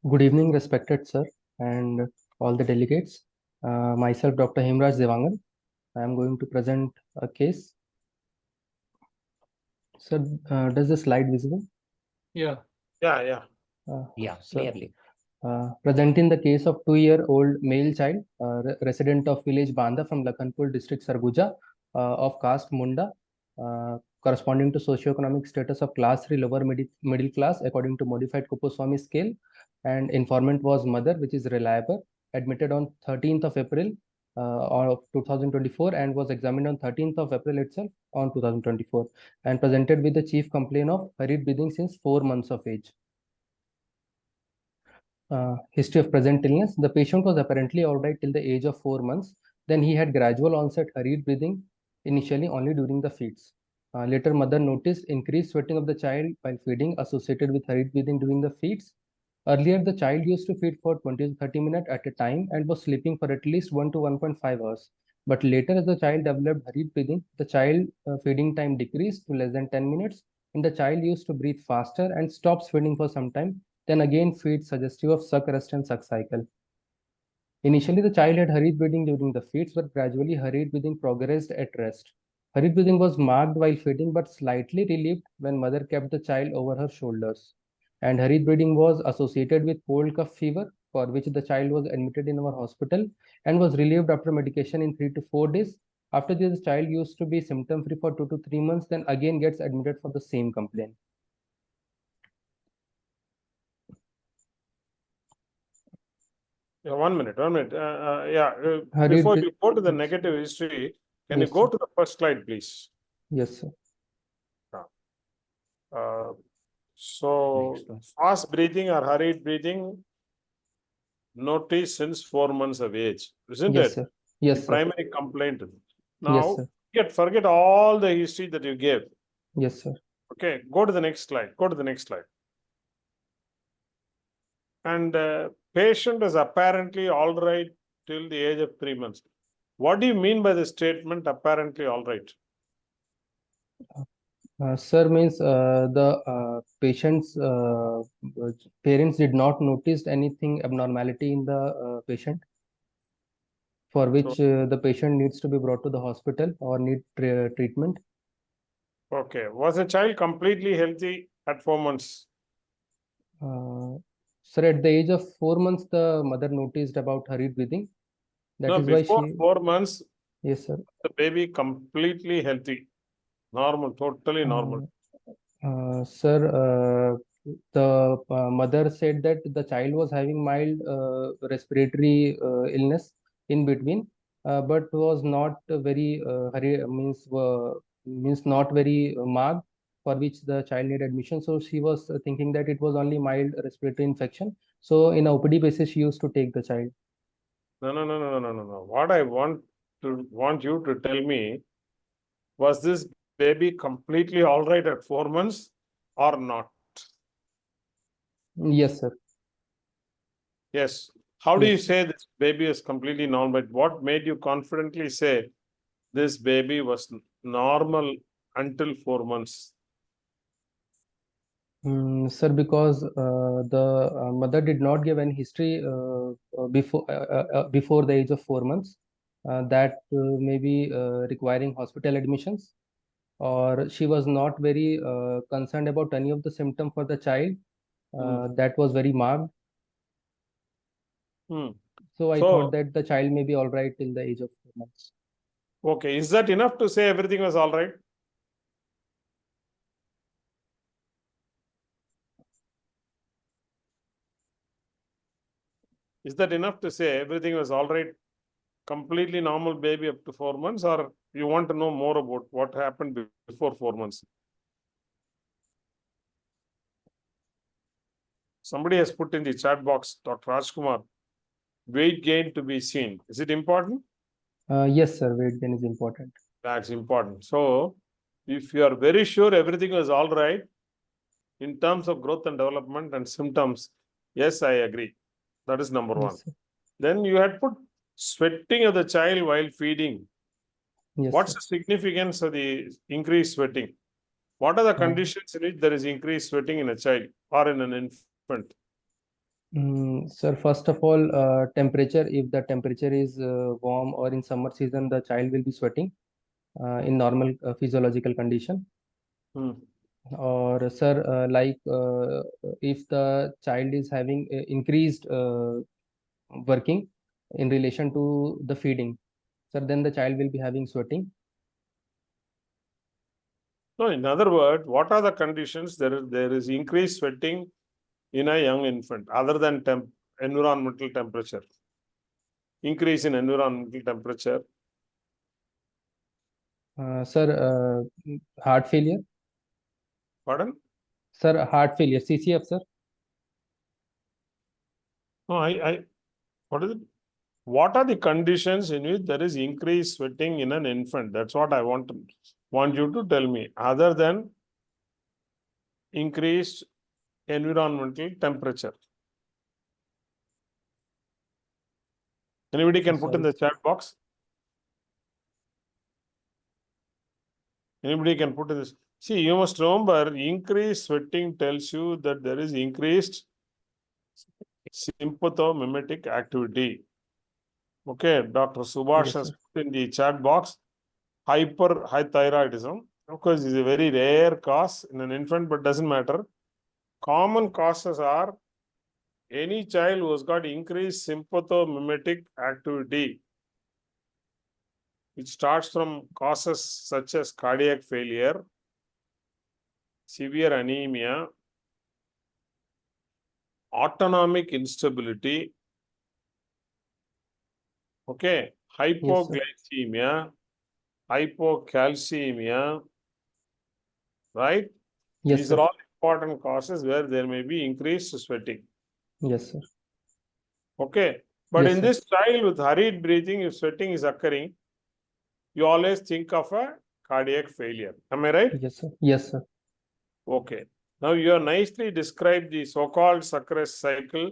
Good evening, respected sir, and all the delegates. Myself, Dr. Hemraj dewangan. I am going to present a case. Sir, does the slide visible? Yeah. Sir, Clearly. presenting the case of 2-year-old male child, resident of village Banda from Lakhanpur district, Sarguja, of caste Munda, corresponding to socioeconomic status of class 3 lower middle class according to modified Kuppuswamy scale, and informant was mother, which is reliable, admitted on 13th of April of 2024 and was examined on 13th of April itself on 2024 and presented with the chief complaint of hurried breathing since 4 months of age. History of present illness. The patient was apparently all right till the age of 4 months. Then he had gradual onset hurried breathing, initially only during the feeds. Later, mother noticed increased sweating of the child while feeding associated with hurried breathing during the feeds. Earlier, the child used to feed for 20 to 30 minutes at a time and was sleeping for at least 1 to 1.5 hours. But later, as the child developed hurried breathing, the child feeding time decreased to less than 10 minutes, and the child used to breathe faster and stops feeding for some time, then again feeds, suggestive of suck rest and suck cycle. Initially, the child had hurried breathing during the feeds, but gradually hurried breathing progressed at rest. Hurried breathing was marked while feeding, but slightly relieved when mother kept the child over her shoulders. And hurried breathing was associated with cold cough fever, for which the child was admitted in our hospital and was relieved after medication in 3 to 4 days. After this, the child used to be symptom free for 2 to 3 months, then again gets admitted for the same complaint. Yeah, 1 minute. Hurried Before breath- you go to the negative history, can Yes, you go sir. to the first slide, please? Yes, sir. So, Next one. fast breathing or hurried breathing noticed since 4 months of age, isn't Yes, it? sir. Yes, The sir. primary complaint. Yes, Now, sir. forget all the history that you gave. Yes, sir. Okay, go to the next slide. Go to the next slide. And patient is apparently all right till the age of 3 months. What do you mean by the statement apparently all right? Sir, means the patient's parents did not notice anything abnormality in the patient, for which the patient needs to be brought to the hospital or need treatment. Okay. Was the child completely healthy at 4 months? Sir, at the age of 4 months, the mother noticed about hurried breathing. That No, is why before she. 4 months, Yes, sir. the baby completely healthy, normal, totally normal. Sir, the mother said that the child was having mild respiratory illness in between, but was not very means not very marked, for which the child need admission. So she was thinking that it was only mild respiratory infection. So in a OPD basis, she used to take the child. No. What I want you to tell me, was this baby completely all right at 4 months or not? Yes, sir. Yes. How do you Yes. say this baby is completely normal? What made you confidently say this baby was normal until 4 months? Sir, because the mother did not give any history before the age of 4 months, that may be requiring hospital admissions, or she was not very concerned about any of the symptom for the child that was very marked. So I thought that the child may be all right till the age of 4 months. Okay, is that enough to say everything was all right? Is that enough to say everything was all right, completely normal baby up to 4 months, or you want to know more about what happened before 4 months? Somebody has put in the chat box, Dr. Rajkumar, weight gain to be seen. Is it important? Yes, sir, weight gain is important. That's important. So, if you are very sure everything was all right in terms of growth and development and symptoms, yes, I agree. That is number one. Yes, sir. Then you had put sweating of the child while feeding. Yes, What's sir. the significance of the increased sweating? What are the conditions in which there is increased sweating in a child or in an infant? Sir, first of all, temperature. If the temperature is warm or in summer season, the child will be sweating in normal physiological condition. Hmm. Or sir, if the child is having increased working in relation to the feeding, sir, then the child will be having sweating. No, in other words, what are the conditions? There is increased sweating in a young infant other than environmental temperature. Increase in environmental temperature. Sir, heart failure. Pardon? Sir, heart failure, CCF, sir. No, what is it? What are the conditions in which there is increased sweating in an infant? That's what I want you to tell me. Other than increased environmental temperature. Anybody can put in the chat box. Anybody can put in this. See, you must remember, increased sweating tells you that there is increased sympathomimetic activity. Okay, Dr. Subhash Yes, has sir. put in the chat box hyperthyroidism. Of course, it's a very rare cause in an infant, but doesn't matter. Common causes are any child who has got increased sympathomimetic activity, which starts from causes such as cardiac failure, severe anemia, autonomic instability, okay, Yes, sir. hypoglycemia, hypocalcemia, right? Yes, These are sir. all important causes where there may be increased sweating. Yes, sir. Okay. But Yes, in sir. this child with hurried breathing, if sweating is occurring, you always think of a cardiac failure. Am I right? Yes, sir. Yes, sir. Okay. Now you have nicely described the so-called success cycle.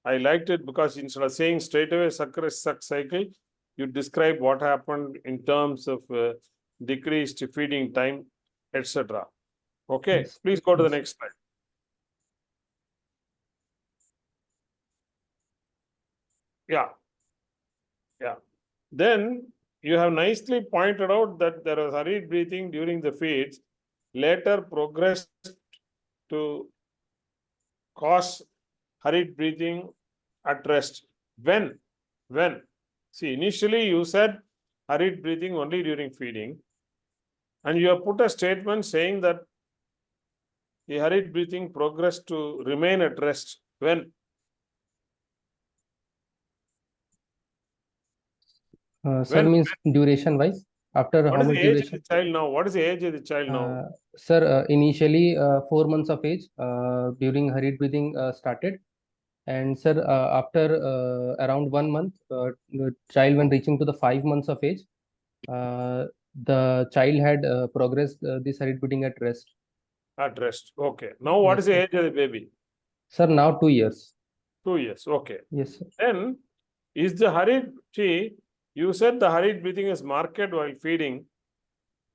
I liked it because instead of saying straight away success cycle, you describe what happened in terms of decreased feeding time, etc. Okay. Yes. Please go to the Yes. next slide. Yeah. Yeah. Then you have nicely pointed out that there was hurried breathing during the feeds, later progressed to cause hurried breathing at rest. When? When? See, initially you said hurried breathing only during feeding, and you have put a statement saying that the hurried breathing progressed to remain at rest. When? Sir, When? means duration wise, after What how is the much age of the duration? child now? What is the age of the child now? Sir, initially 4 months of age during hurried breathing started. And sir, after around 1 month, the child when reaching to the 5 months of age, the child had progressed this hurried breathing at rest. At rest. Okay. Now what is Yes, the sir. age of the baby? Sir, now 2 years. 2 years. Okay. Yes, sir. Then is the hurried, see, you said the hurried breathing is marked while feeding,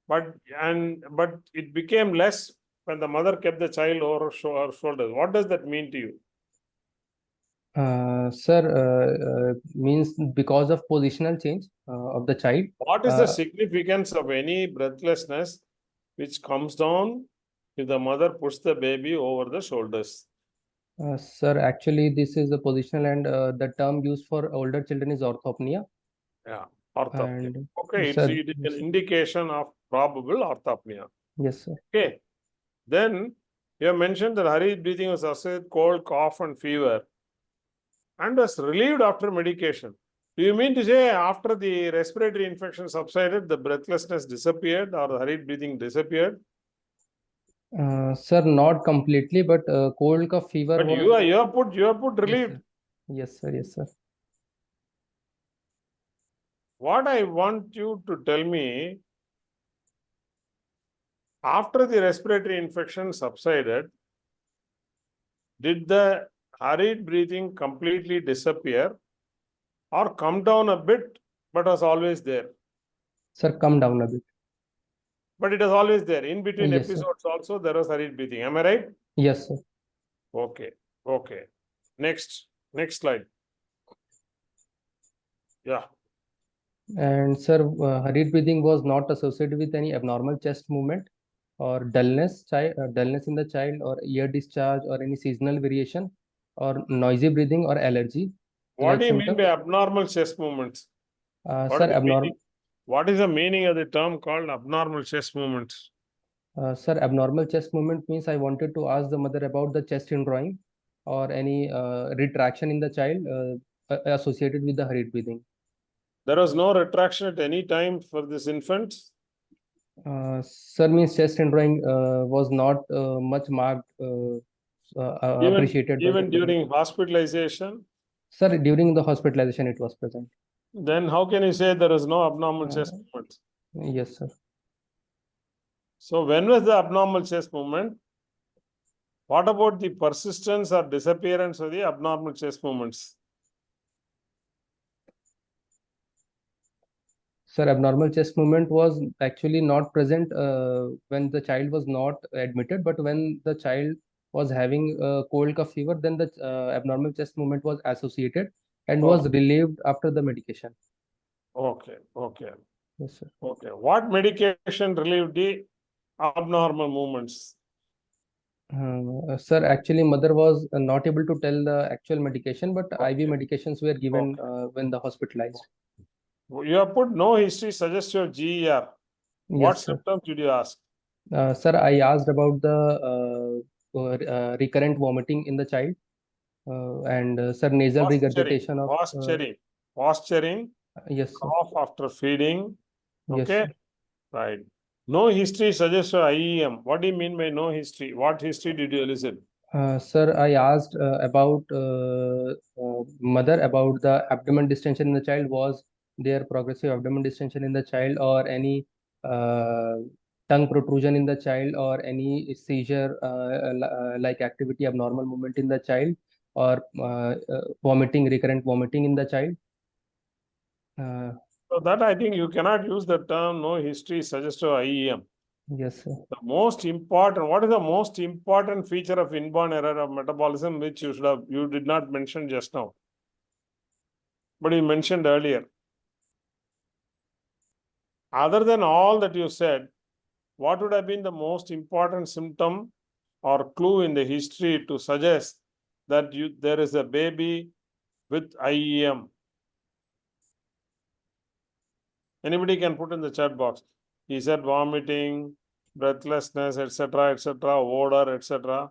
but it became less when the mother kept the child over her shoulders. What does that mean to you? Sir, means because of positional change of the child. What is the significance of any breathlessness which comes down if the mother puts the baby over the shoulders? Sir, actually, this is a positional, and the term used for older children is orthopnea. Yeah, orthopnea. And Okay, sir, it is an yes, indication of probable orthopnea. yes, sir. Okay. Then you have mentioned that hurried breathing was associated with cold, cough, and fever, and was relieved after medication. Do you mean to say after the respiratory infection subsided, the breathlessness disappeared or the hurried breathing disappeared? Sir, not completely, but cold cough fever But was. you have put Yes, relieved. sir. Yes, sir. Yes, sir. What I want you to tell me, after the respiratory infection subsided, did the hurried breathing completely disappear or come down a bit but was always there? Sir, come down a bit. But it was always there. In between Yes, sir. episodes also, there was hurried breathing. Am I right? Yes, sir. Okay. Okay. Next slide. Yeah. And sir, hurried breathing was not associated with any abnormal chest movement or dullness in the child, or ear discharge, or any seasonal variation, or noisy breathing, or allergy What like do you mean by symptoms. abnormal chest movements? What Sir, is the meaning? What is the meaning of the term called abnormal chest movements? Sir, abnormal chest movement means I wanted to ask the mother about the chest indrawing or any retraction in the child associated with the hurried breathing. There was no retraction at any time for this infant. Sir, means chest indrawing was not much marked, appreciated by the Even parents. during hospitalization. Sir, during the hospitalization it was present. Then how can you say there is no abnormal chest movement? Yes, sir. So when was the abnormal chest movement? What about the persistence or disappearance of the abnormal chest movements? Sir, abnormal chest movement was actually not present when the child was not admitted, but when the child was having a cold cough fever, then the abnormal chest movement was associated and was relieved after the medication. Okay. Yes, sir. Okay. What medication relieved the abnormal movements? Sir, actually, mother was not able to tell the actual medication, but IV medications were given when the hospitalized. You have put no history suggestive GER. What Yes, sir. symptoms did you ask? Sir, I asked about the recurrent vomiting in the child, and sir, nasal regurgitation of Posturing. yes, sir. Cough after feeding. Yes, Okay. sir. Right. No history suggests IEM. What do you mean by no history? What history did you elicit? Sir, I asked about mother about the abdomen distension in the child. Was there progressive abdomen distension in the child, or any uh, tongue protrusion in the child, or any seizure like activity, abnormal movement in the child, or vomiting, recurrent vomiting in the child? So that I think you cannot use the term no history suggestive IEM. Yes, sir. The most important, what is the most important feature of inborn error of metabolism, which you did not mention just now, but you mentioned earlier? Other than all that you said, what would have been the most important symptom or clue in the history to suggest that there is a baby with IEM? Anybody can put in the chat box. He said vomiting, breathlessness, etc., odor, etc.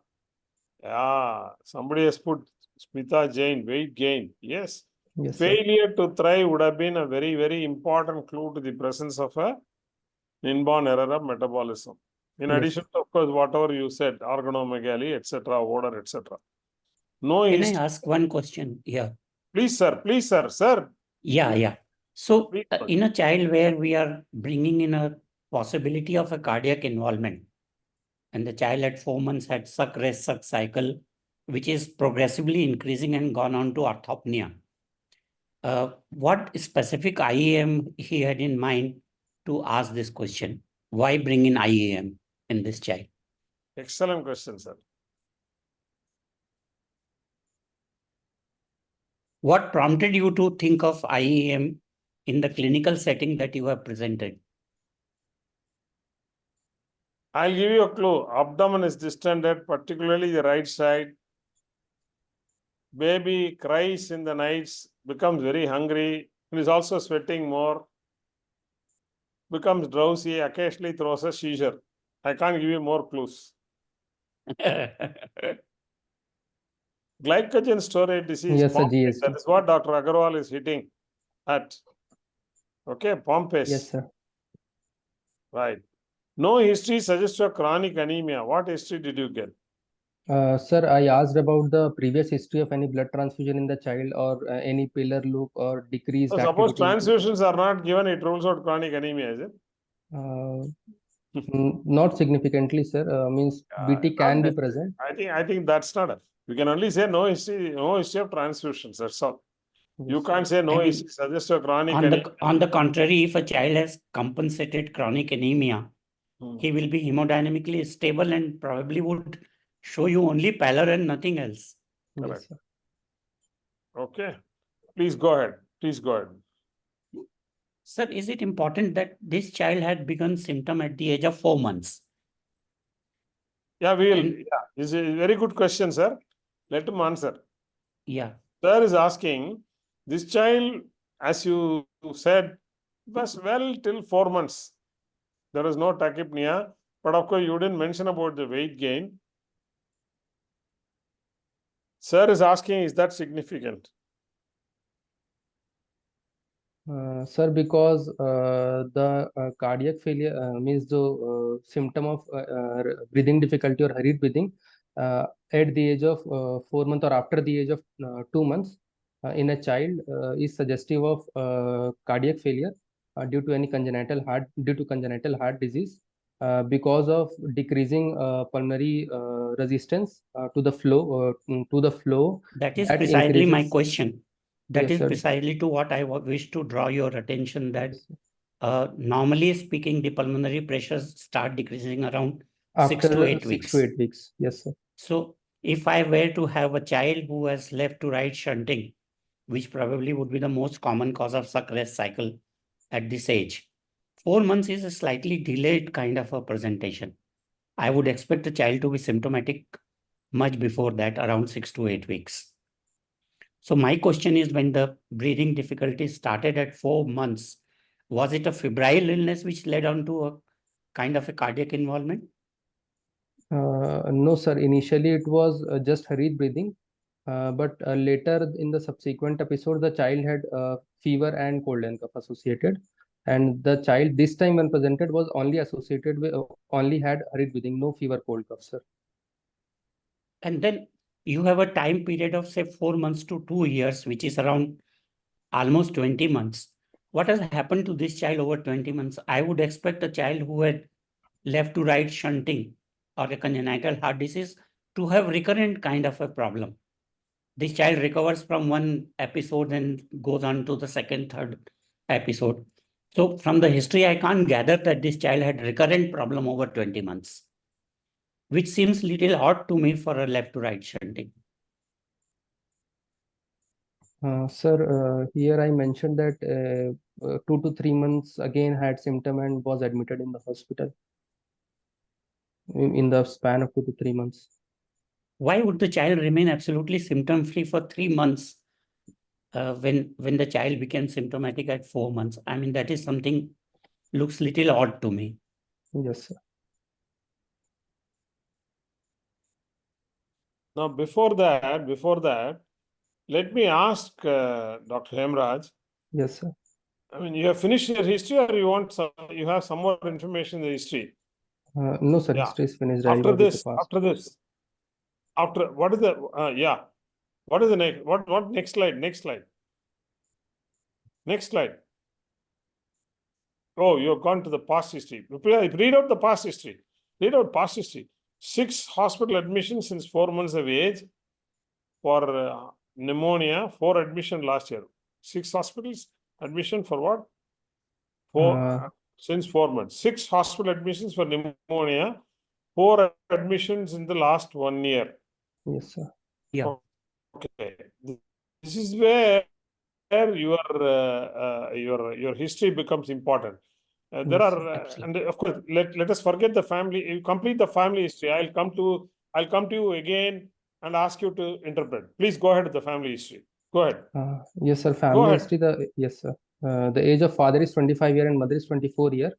Yeah, somebody has put Smita Jain, weight gain. Yes. Yes, sir. Failure to thrive would have been a very, very important clue to the presence of a inborn error of metabolism. In addition to, of course, whatever you said, organomegaly, etc., odor, etc. No. Can I ask one question here? Please, sir. Sir. Yeah. So in a child where we are bringing in a possibility of a cardiac involvement, and the child at 4 months had suck, rest, suck cycle, which is progressively increasing and gone on to orthopnea. What specific IEM he had in mind to ask this question? Why bring in IEM in this child? Excellent question, sir. What prompted you to think of IEM in the clinical setting that you have presented? I'll give you a clue. Abdomen is distended, particularly the right side. Baby cries in the nights, becomes very hungry, and is also sweating more, becomes drowsy, occasionally throws a seizure. I can't give you more clues. Glycogen storage disease. Yes, sir, GST. That is what Dr. Agarwal is hitting at. Okay, Pompous. Yes, sir. Right. No history suggests a chronic anemia. What history did you get? Sir, I asked about the previous history of any blood transfusion in the child, or any paler look or decreased So suppose activity. transfusions are not given, it rules out chronic anemia, is it? Not significantly, sir. Means BT can be present. I think that's not you can only say no history of transfusions. That's all. Yes, You can't say no history suggests a chronic anemia. On the contrary, if a child has compensated chronic anemia, he will be hemodynamically stable and probably would show you only pallor and nothing else. Yes, sir. Okay. Please go ahead. Please go ahead. Sir, is it important that this child had begun symptom at the age of 4 months? Yeah, we will. Yeah, this is a very good question, sir. Let him answer. Yeah. Sir is asking, this child, as you said, was well till 4 months. There is no tachypnea, but of course you didn't mention about the weight gain. Sir is asking, is that significant? Sir, because the cardiac failure means the symptom of breathing difficulty or hurried breathing at the age of 4 months or after the age of 2 months in a child is suggestive of cardiac failure due to congenital heart disease because of decreasing pulmonary resistance to the flow. That is That precisely my increases. question. That Yes, is sir. precisely to what I wish to draw your attention that Yes, normally speaking, the pulmonary pressures start decreasing around 6 after to 8 6 weeks. to 8 weeks. Yes, sir. So if I were to have a child who has left to right shunting, which probably would be the most common cause of suck-rest cycle at this age, 4 months is a slightly delayed kind of a presentation. I would expect the child to be symptomatic much before that, around 6 to 8 weeks. So my question is, when the breathing difficulties started at 4 months, was it a febrile illness which led on to a kind of a cardiac involvement? No, sir. Initially, it was just hurried breathing, but later in the subsequent episode, the child had fever and cold and cough associated, and the child this time when presented was only associated with only had hurried breathing, no fever, cold, cough, sir. And then you have a time period of say 4 months to 2 years, which is around almost 20 months. What has happened to this child over 20 months? I would expect a child who had left to right shunting or a congenital heart disease to have recurrent kind of a problem. This child recovers from one episode and goes on to the second, third episode. So from the history, I can't gather that this child had recurrent problem over 20 months, which seems little odd to me for a left to right shunting. Sir, here I mentioned that 2 to 3 months again had symptom and was admitted in the hospital in the span of 2 to 3 months. Why would the child remain absolutely symptom-free for 3 months when the child became symptomatic at 4 months? I mean, that is something looks little odd to me. Yes, sir. Now, before that, let me ask Dr. Hemraj. Yes, sir. I mean, you have finished your history, or you have some more information in the history? No, sir. Yeah. History is finished. After what is the yeah? What is the next? What next slide? Next slide. Next slide. Oh, you have gone to the past history. Read out the past history. Read out past history. 6 hospital admissions since 4 months of age for pneumonia. 4 admission last year. 6 hospitals admission for what? 4 since 4 months. 6 hospital admissions for pneumonia. 4 admissions in the last 1 year. Yes, sir. Yeah. Okay. This is where your history becomes important. There Yes, are and of course let us forget the family. You complete the family history. I'll come to you again and ask you to interpret. Please go ahead with the family history. Go ahead. Yes, sir. Go Family ahead. history. Yes, sir. The age of father is 25 year and mother is 24 year.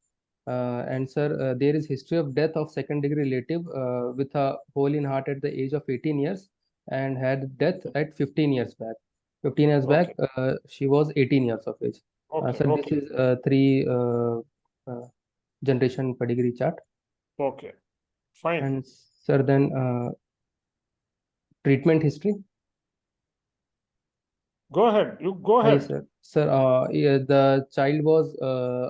And sir, there is history of death of second degree relative with a hole in heart at the age of 18 years and had death at 15 years back. 15 years back, she was 18 years of age. Sir, this is 3 generation pedigree chart. Okay, fine. And sir, then treatment history. Go ahead. You go ahead. Hi, sir. Sir, yeah, the child was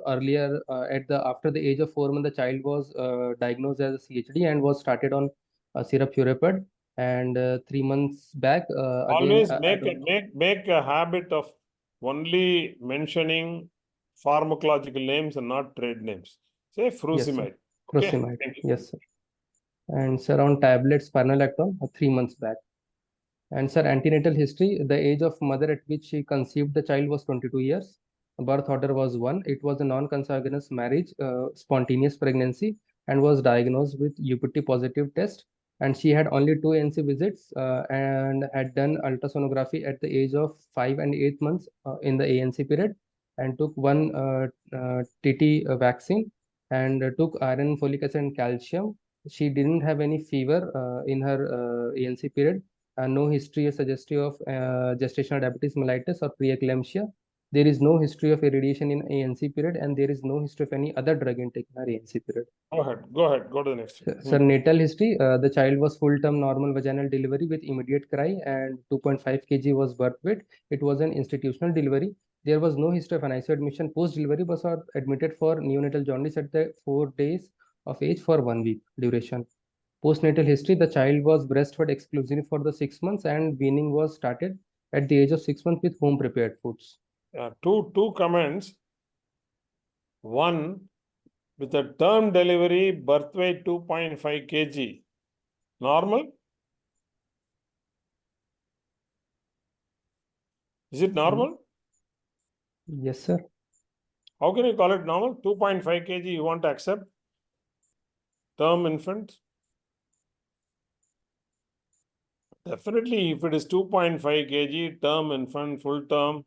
earlier after the age of 4 months, the child was diagnosed as a CHD and was started on syrup Puriped. And 3 months back, Always again, make a habit of only mentioning pharmacological names and not trade names. Say furosemide. Yes, Okay. yes, sir. And sir, on tablets, spironolactone, 3 months back. And sir, antenatal history, the age of mother at which she conceived the child was 22 years. Birth order was 1. It was a non-consanguineous marriage, spontaneous pregnancy, and was diagnosed with UPT positive test. And she had only 2 ANC visits and had done ultrasonography at the age of 5 and 8 months in the ANC period, and took one TT vaccine, and took iron, folic acid, and calcium. She didn't have any fever in her ANC period. No history suggestive of gestational diabetes mellitus or preeclampsia. There is no history of irradiation in ANC period, and there is no history of any other drug intake in her ANC period. Go ahead. Go ahead. Go to the next. Sir, natal history, the child was full-term normal vaginal delivery with immediate cry, and 2.5 kg was birth weight. It was an institutional delivery. There was no history of an ICU admission post-delivery, but was admitted for neonatal jaundice at the 4 days of age for 1 week duration. Postnatal history, the child was breastfed exclusively for the 6 months, and weaning was started at the age of 6 months with home prepared foods. Two comments. One, with a term delivery, birth weight 2.5 kg. Normal? Is it normal? Yes, sir. How can you call it normal? 2.5 kg you want to accept? Term infant? Definitely, if it is 2.5 kg, term infant, full term,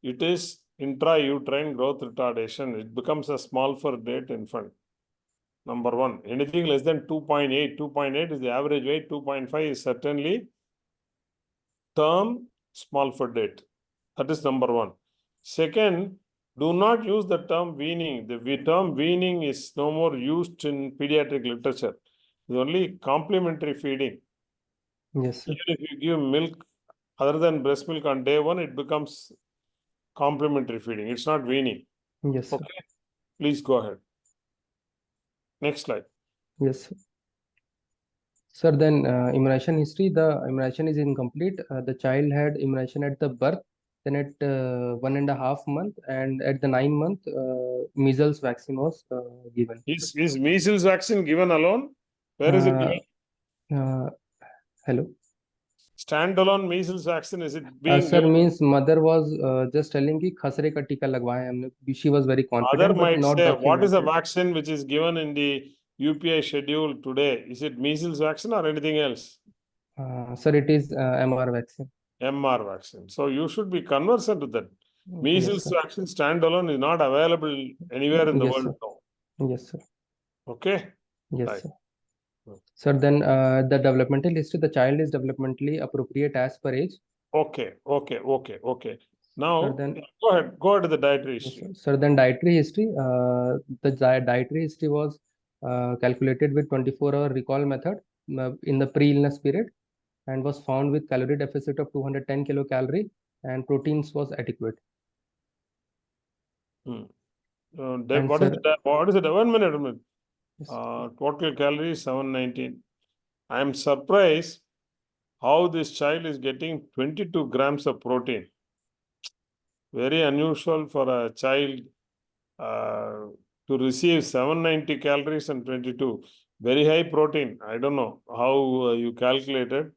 it is intrauterine growth retardation. It becomes a small for date infant. Number one. Anything less than 2.8. 2.8 is the average weight. 2.5 is certainly term small for date. That is number one. Second, do not use the term weaning. The term weaning is no more used in pediatric literature. It's only complementary feeding. Yes, sir. Even if you give milk other than breast milk on day one, it becomes complementary feeding. It's not weaning. Yes, sir. Okay. Please go ahead. Next slide. Yes, sir. Sir, then immunization history, the immunization is incomplete. The child had immunization at the birth, then at 1.5 month, and at the 9 month, measles vaccine was given. Is measles vaccine given alone? Where is it given? Hello. Standalone measles vaccine, is it being Sir, given? means mother was just telling कि खसरे का टीका लगवाया हमने. She was very confident, Mother but might not say, what is the documented. vaccine which is given in the UPI schedule today? Is it measles vaccine or anything else? Sir, it is MR vaccine. MR vaccine. So you should be conversant with that. Yes, Measles sir. vaccine standalone is not available anywhere in the Yes, world sir. now. Yes, sir. Okay. Yes, Right. sir. Sir, then the developmental history, the child is developmentally appropriate as per age. Okay. Now, Sir, then go ahead to the dietary yes, history. sir. Then dietary history, the dietary history was calculated with 24-hour recall method in the pre-illness period, and was found with calorie deficit of 210 kilocalorie, and proteins was adequate. What sir, is it? 1 minute. yes. Total calories 719. I am surprised how this child is getting 22 grams of protein. Very unusual for a child to receive 790 calories and 22. Very high protein. I don't know how you calculated.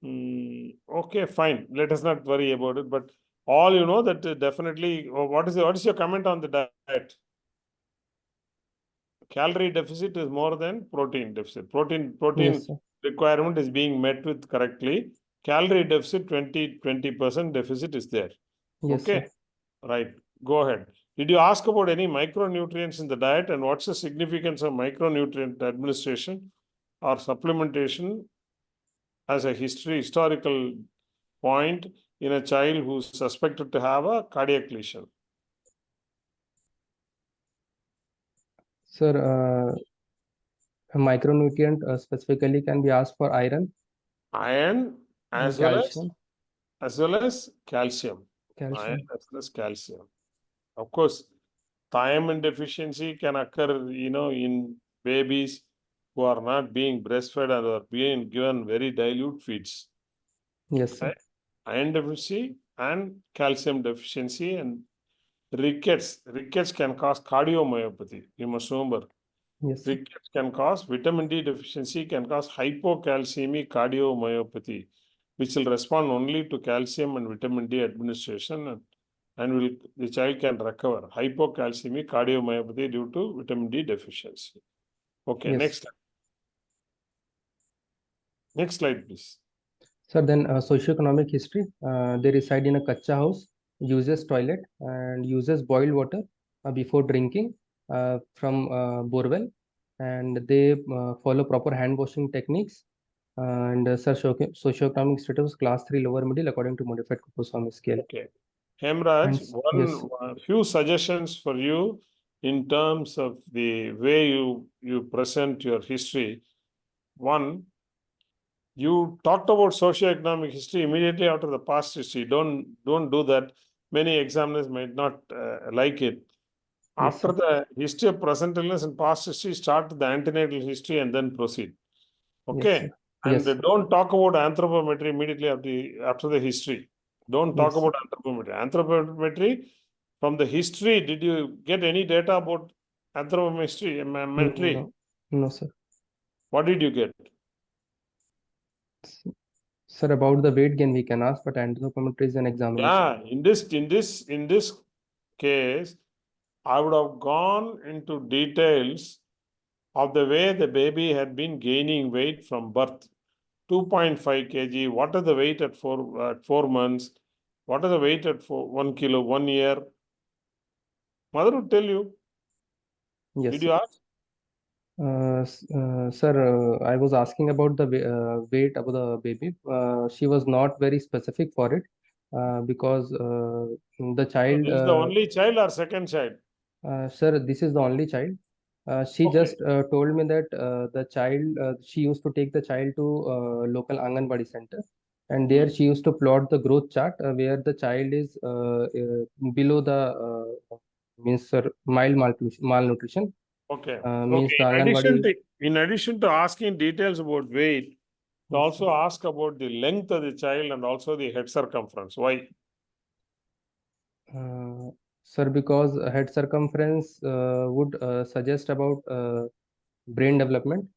Okay, fine. Let us not worry about it. But all you know that definitely, what is your comment on the diet? Calorie deficit is more than protein deficit. Protein Yes, sir. requirement is being met with correctly. Calorie deficit 20% deficit is there. Yes, Okay, sir. right. Go ahead. Did you ask about any micronutrients in the diet, and what's the significance of micronutrient administration or supplementation as a historical point in a child who's suspected to have a cardiac lesion? Sir, a micronutrient specifically can be asked for iron. Iron and as well calcium. as calcium. Iron as well as calcium. Of course, thiamine deficiency can occur, in babies who are not being breastfed or are being given very dilute feeds. Yes, sir. Right? Iron deficiency and calcium deficiency and rickets. Rickets can cause cardiomyopathy. You must remember. Yes, sir. Rickets can cause vitamin D deficiency, can cause hypocalcemic cardiomyopathy. which will respond only to calcium and vitamin D administration, and the child can recover. Hypocalcemic cardiomyopathy due to vitamin D deficiency. Okay, Yes. next slide. Next slide, please. Sir, then socioeconomic history. They reside in a kacha house, uses toilet and uses boiled water before drinking from borewell, and they follow proper hand washing techniques. And sir, socioeconomic status class 3 lower middle according to modified Kuppuswamy scale. Okay. Hemraj, Yes. few suggestions for you in terms of the way you present your history. One, you talked about socioeconomic history immediately after the past history. Don't do that. Many examiners might not like it. Yes, After the history of present illness and past history, start the antenatal history and then proceed. Okay. Yes, And yes. don't talk about anthropometry immediately after the history. Don't talk Yes. about anthropometry. Anthropometry, from the history, did you get any data about anthropometry? No, no, sir. What did you get? Sir, about the weight gain we can ask, but anthropometry is an examination. Yeah, in this case, I would have gone into details of the way the baby had been gaining weight from birth. 2.5 kg. What is the weight at 4 months? What is the weight at 1 kilo 1 year? Mother would tell you. Yes. Did you ask? Sir, I was asking about the weight of the baby. She was not very specific for it because the child. This is the only child or second child? Sir, this is the only child. She Okay. just told me that the child, she used to take the child to local Anganwadi center, and there she used to plot the growth chart where the child is below the means sir, mild malnutrition. Okay. Means the Anganwadi. In addition to asking details about weight, Yes, also sir. ask about the length of the child and also the head circumference. Why? Sir, because head circumference would suggest about brain development,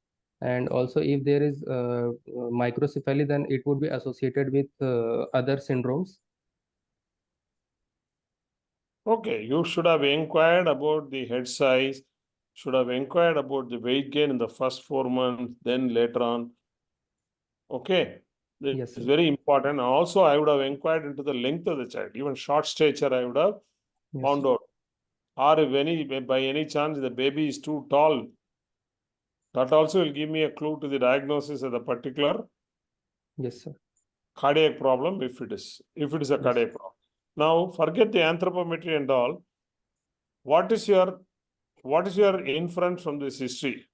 and also if there is microcephaly, then it would be associated with other syndromes. Okay, you should have inquired about the head size, should have inquired about the weight gain in the first 4 months, then later on. Okay, Yes, it's sir. very important. Also, I would have inquired into the length of the child. Even short stature, I would have Yes, found sir. out. Or if by any chance the baby is too tall, that also will give me a clue to the diagnosis of the particular Yes, sir. cardiac problem if it is a Yes. cardiac problem. Now, forget the anthropometry and all. What is your inference from this history?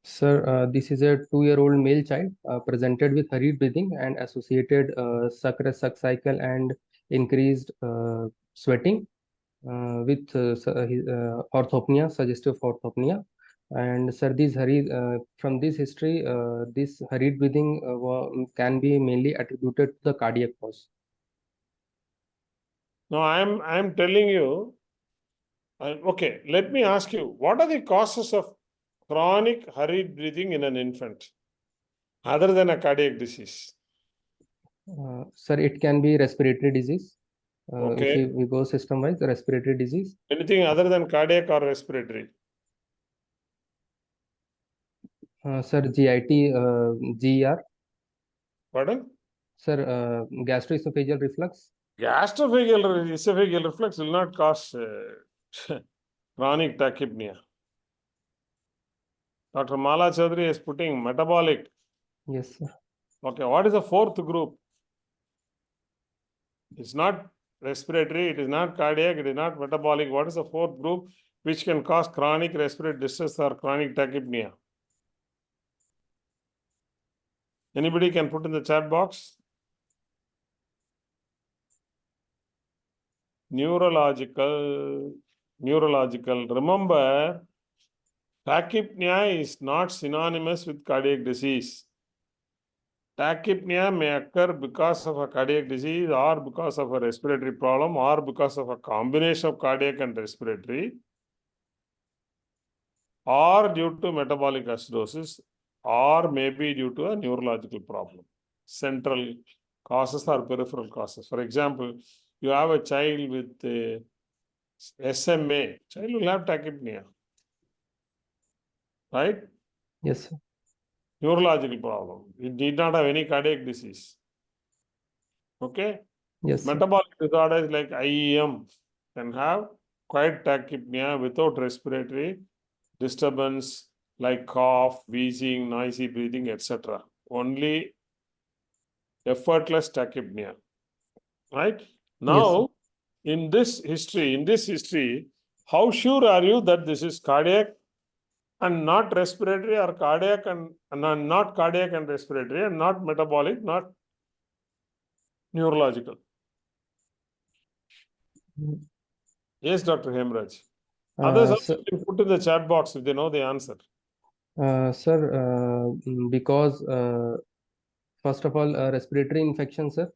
Sir, this is a 2-year-old male child presented with hurried breathing and associated suck cycle and increased sweating with orthopnea, suggestive orthopnea. And sir, from this history, this hurried breathing can be mainly attributed to the cardiac cause. Now, I'm telling you. Okay, let me ask you, what are the causes of chronic hurried breathing in an infant, other than a cardiac disease? Sir, it can be respiratory disease. Okay. If we go system-wise, respiratory disease. Anything other than cardiac or respiratory? Sir, GIT, GER. Pardon? Sir, gastroesophageal reflux. Gastroesophageal reflux will not cause chronic tachypnea. Dr. Mala Chaudhary is putting metabolic. Yes, sir. Okay, what is the fourth group? It's not respiratory, it is not cardiac, it is not metabolic. What is the fourth group which can cause chronic respiratory distress or chronic tachypnea? Anybody can put in the chat box? Neurological. Remember, tachypnea is not synonymous with cardiac disease. Tachypnea may occur because of a cardiac disease or because of a respiratory problem or because of a combination of cardiac and respiratory or due to metabolic acidosis. or maybe due to a neurological problem. Central causes or peripheral causes. For example, you have a child with SMA, child will have tachypnea, right? Yes, sir. Neurological problem. It did not have any cardiac disease. Okay? Yes, sir. Metabolic disorders like IEM can have quiet tachypnea without respiratory disturbance like cough, wheezing, noisy breathing, etc. Only effortless tachypnea. Right? Now, in this history, how sure are you that this is cardiac and not respiratory, or cardiac and not cardiac and respiratory, and not metabolic, not neurological? Yes, Dr. Hemraj. Others also Sir, can put in the chat box if they know the answer. sir, because first of all, respiratory infection, sir.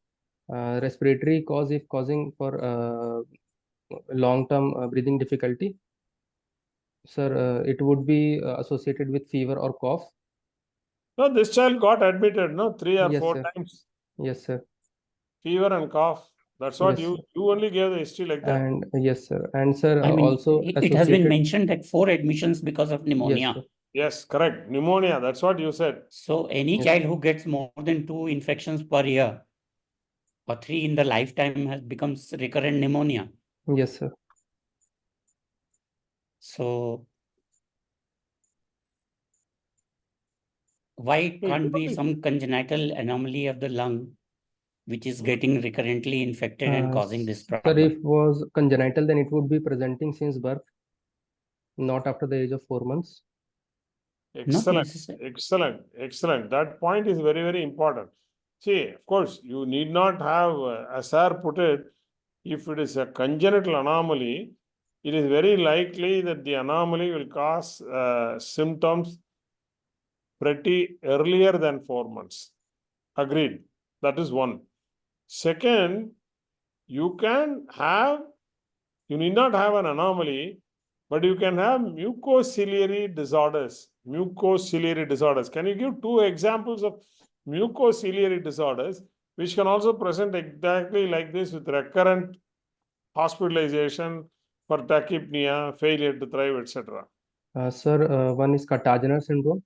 Respiratory cause if causing for long-term breathing difficulty, sir, it would be associated with fever or cough. No, this child got admitted, no, 3 or Yes, 4 sir. times. Yes, sir. Fever and cough. That's what Yes, you sir. only gave the history like that. And yes, sir. And sir, I mean, also it has been associated. mentioned that 4 admissions because of Yes, pneumonia. sir. Yes, correct. Pneumonia, that's what you said. So any Yes. child who gets more than 2 infections per year or 3 in the lifetime has becomes recurrent pneumonia. Yes, sir. So why it can't be some congenital anomaly of the lung which is getting recurrently infected and causing this Sir, problem? if was congenital, then it would be presenting since birth, not after the age of 4 months. Not Excellent, necessary. excellent, excellent. That point is very, very important. See, of course, you need not have, as sir put it, if it is a congenital anomaly, it is very likely that the anomaly will cause symptoms pretty earlier than 4 months. Agreed. That is one. Second, you need not have an anomaly, but you can have mucociliary disorders. Mucociliary disorders. Can you give 2 examples of mucociliary disorders, which can also present exactly like this with recurrent hospitalization for tachypnea, failure to thrive, etc.? Sir, one is Cartagena syndrome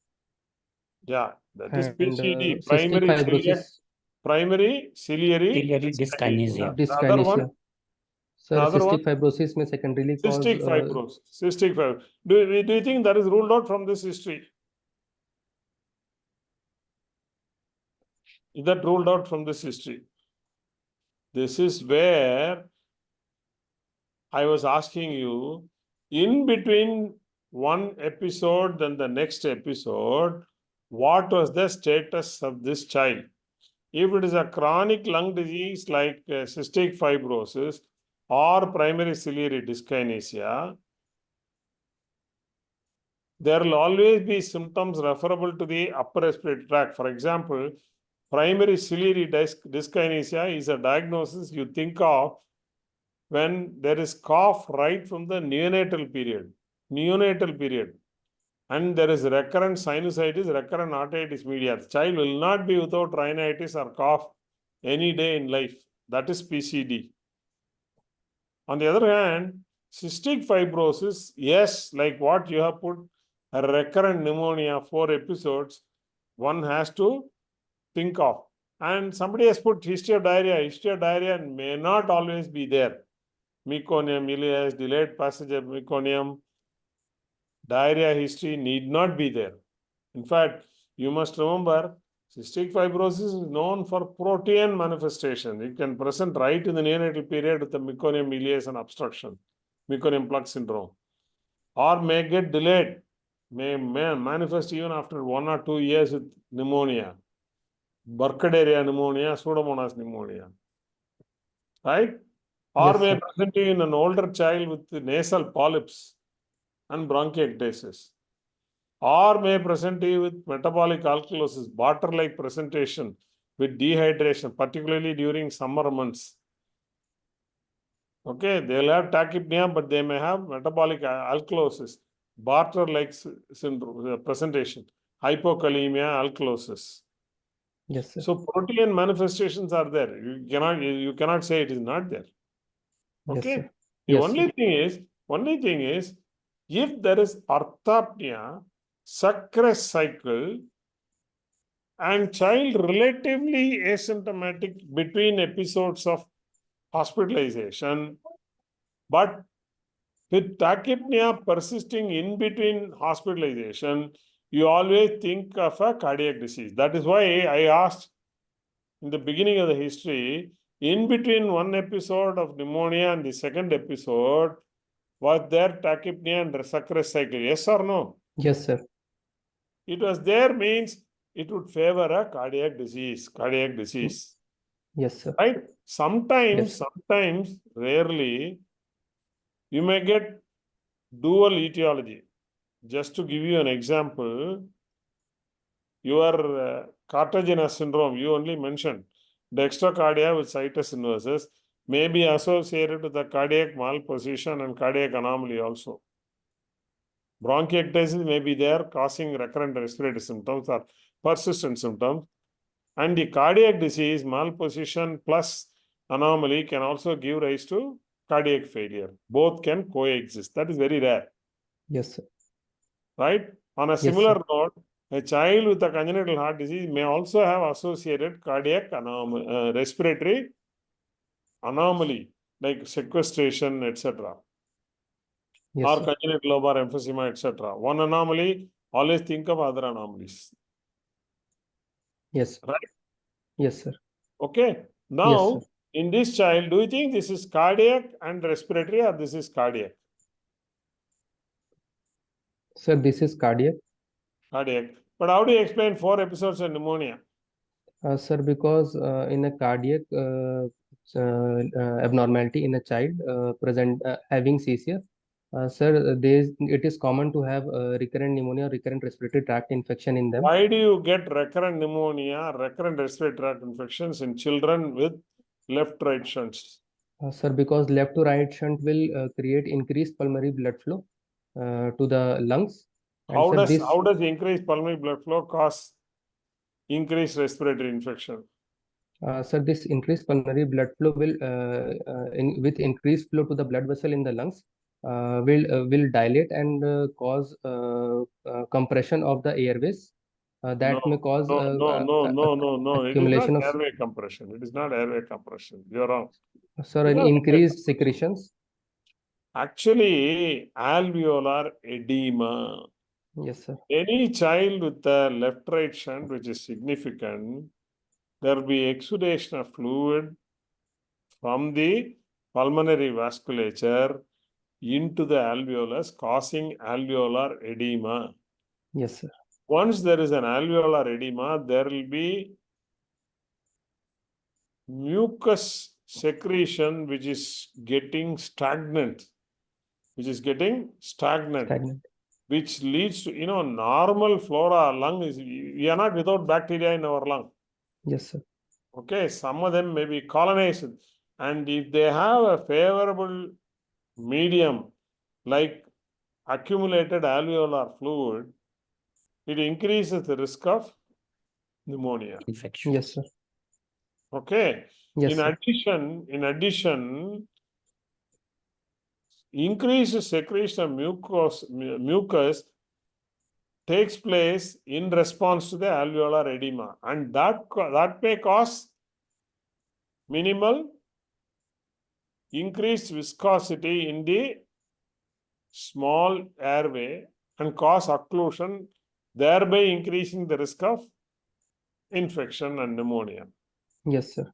Yeah, that is and PCD, cystic fibrosis, primary ciliary Ciliary dyskinesia. dyskinesia. The other one, dyskinesia. Sir, the other one, cystic fibrosis may secondarily cause cystic fibrosis. Cystic fibrosis. Do you think that is ruled out from this history? Is that ruled out from this history? This is where I was asking you, in between one episode and the next episode, what was the status of this child? If it is a chronic lung disease like cystic fibrosis or primary ciliary dyskinesia, there will always be symptoms referable to the upper respiratory tract. For example, primary ciliary dyskinesia is a diagnosis you think of when there is cough right from the neonatal period. And there is recurrent sinusitis, recurrent otitis media. The child will not be without rhinitis or cough any day in life. That is PCD. On the other hand, cystic fibrosis, yes, like what you have put, a recurrent pneumonia, 4 episodes, one has to think of. And somebody has put history of diarrhea. History of diarrhea may not always be there. Meconium, ileus, delayed passage of meconium, diarrhea history need not be there. In fact, you must remember, cystic fibrosis is known for protein manifestation. It can present right in the neonatal period with the meconium, ileus and obstruction, meconium plug syndrome, or may get delayed, may manifest even after 1 or 2 years with pneumonia, Burkhardia pneumonia, Pseudomonas pneumonia, right? Or Yes, may sir. present in an older child with nasal polyps and bronchiectasis, or may present with metabolic alkalosis, water-like presentation with dehydration, particularly during summer months. Okay, they'll have tachypnea, but they may have metabolic alkalosis, barter-like syndrome presentation. hypokalemia, alkalosis. Yes, sir. So protein manifestations are there. You cannot say it is not there. Yes, Okay. sir. The Yes, only thing is, if there is orthopnea, success cycle, and child relatively asymptomatic between episodes of hospitalization, but with tachypnea persisting in between hospitalization, you always think of a cardiac disease. That is why I asked in the beginning of the history, in between one episode of pneumonia and the second episode, was there tachypnea and success cycle? Yes or no? Yes, sir. It was there means it would favor a cardiac disease. Yes, sir. Right? Sometimes, Yes. rarely, you may get dual etiology. Just to give you an example, your cartilaginous syndrome, you only mentioned, dextrocardia with situs inversus may be associated with the cardiac malposition and cardiac anomaly also. Bronchiectasis may be there, causing recurrent respiratory symptoms or persistent symptoms. And the cardiac disease, malposition plus anomaly can also give rise to cardiac failure. Both can coexist. That is very rare. Yes, sir. Right? On a Yes, similar sir. note, a child with a congenital heart disease may also have associated cardiac respiratory anomaly like sequestration, etc. Yes, or sir. congenital lobar emphysema, etc. One anomaly, always think of other anomalies. Yes. Right? Yes, sir. Okay. Yes, Now, sir. in this child, do you think this is cardiac and respiratory or this is cardiac? Sir, this is cardiac. Cardiac. But how do you explain 4 episodes of pneumonia? Sir, because in a cardiac abnormality in a child present having seizure, sir, it is common to have recurrent pneumonia, recurrent respiratory tract infection in them. Why do you get recurrent pneumonia, recurrent respiratory tract infections in children with left-right shunts? Sir, because left to right shunt will create increased pulmonary blood flow to the lungs. And How sir, does increased pulmonary blood flow cause increased respiratory infection? sir, this increased pulmonary blood flow will, with increased flow to the blood vessel in the lungs, will dilate and cause compression of the airways. That may cause No. It is not accumulation of, airway compression. It is not airway compression. You're wrong. sir, an increased secretions. Actually, alveolar edema. Yes, sir. Any child with a left-right shunt, which is significant, there will be exudation of fluid from the pulmonary vasculature into the alveolus, causing alveolar edema. Yes, sir. Once there is an alveolar edema, there will be mucus secretion which is getting stagnant. Which leads to, normal flora lung is, we are not without bacteria in our lung. Yes, sir. Okay, some of them may be colonized. And if they have a favorable medium like accumulated alveolar fluid, it increases the risk of pneumonia. Infection. Yes, sir. Okay. Yes, in sir. addition, increased secretion of mucus takes place in response to the alveolar edema, and that may cause minimal increased viscosity in the small airway and cause occlusion, thereby increasing the risk of infection and pneumonia. Yes, sir.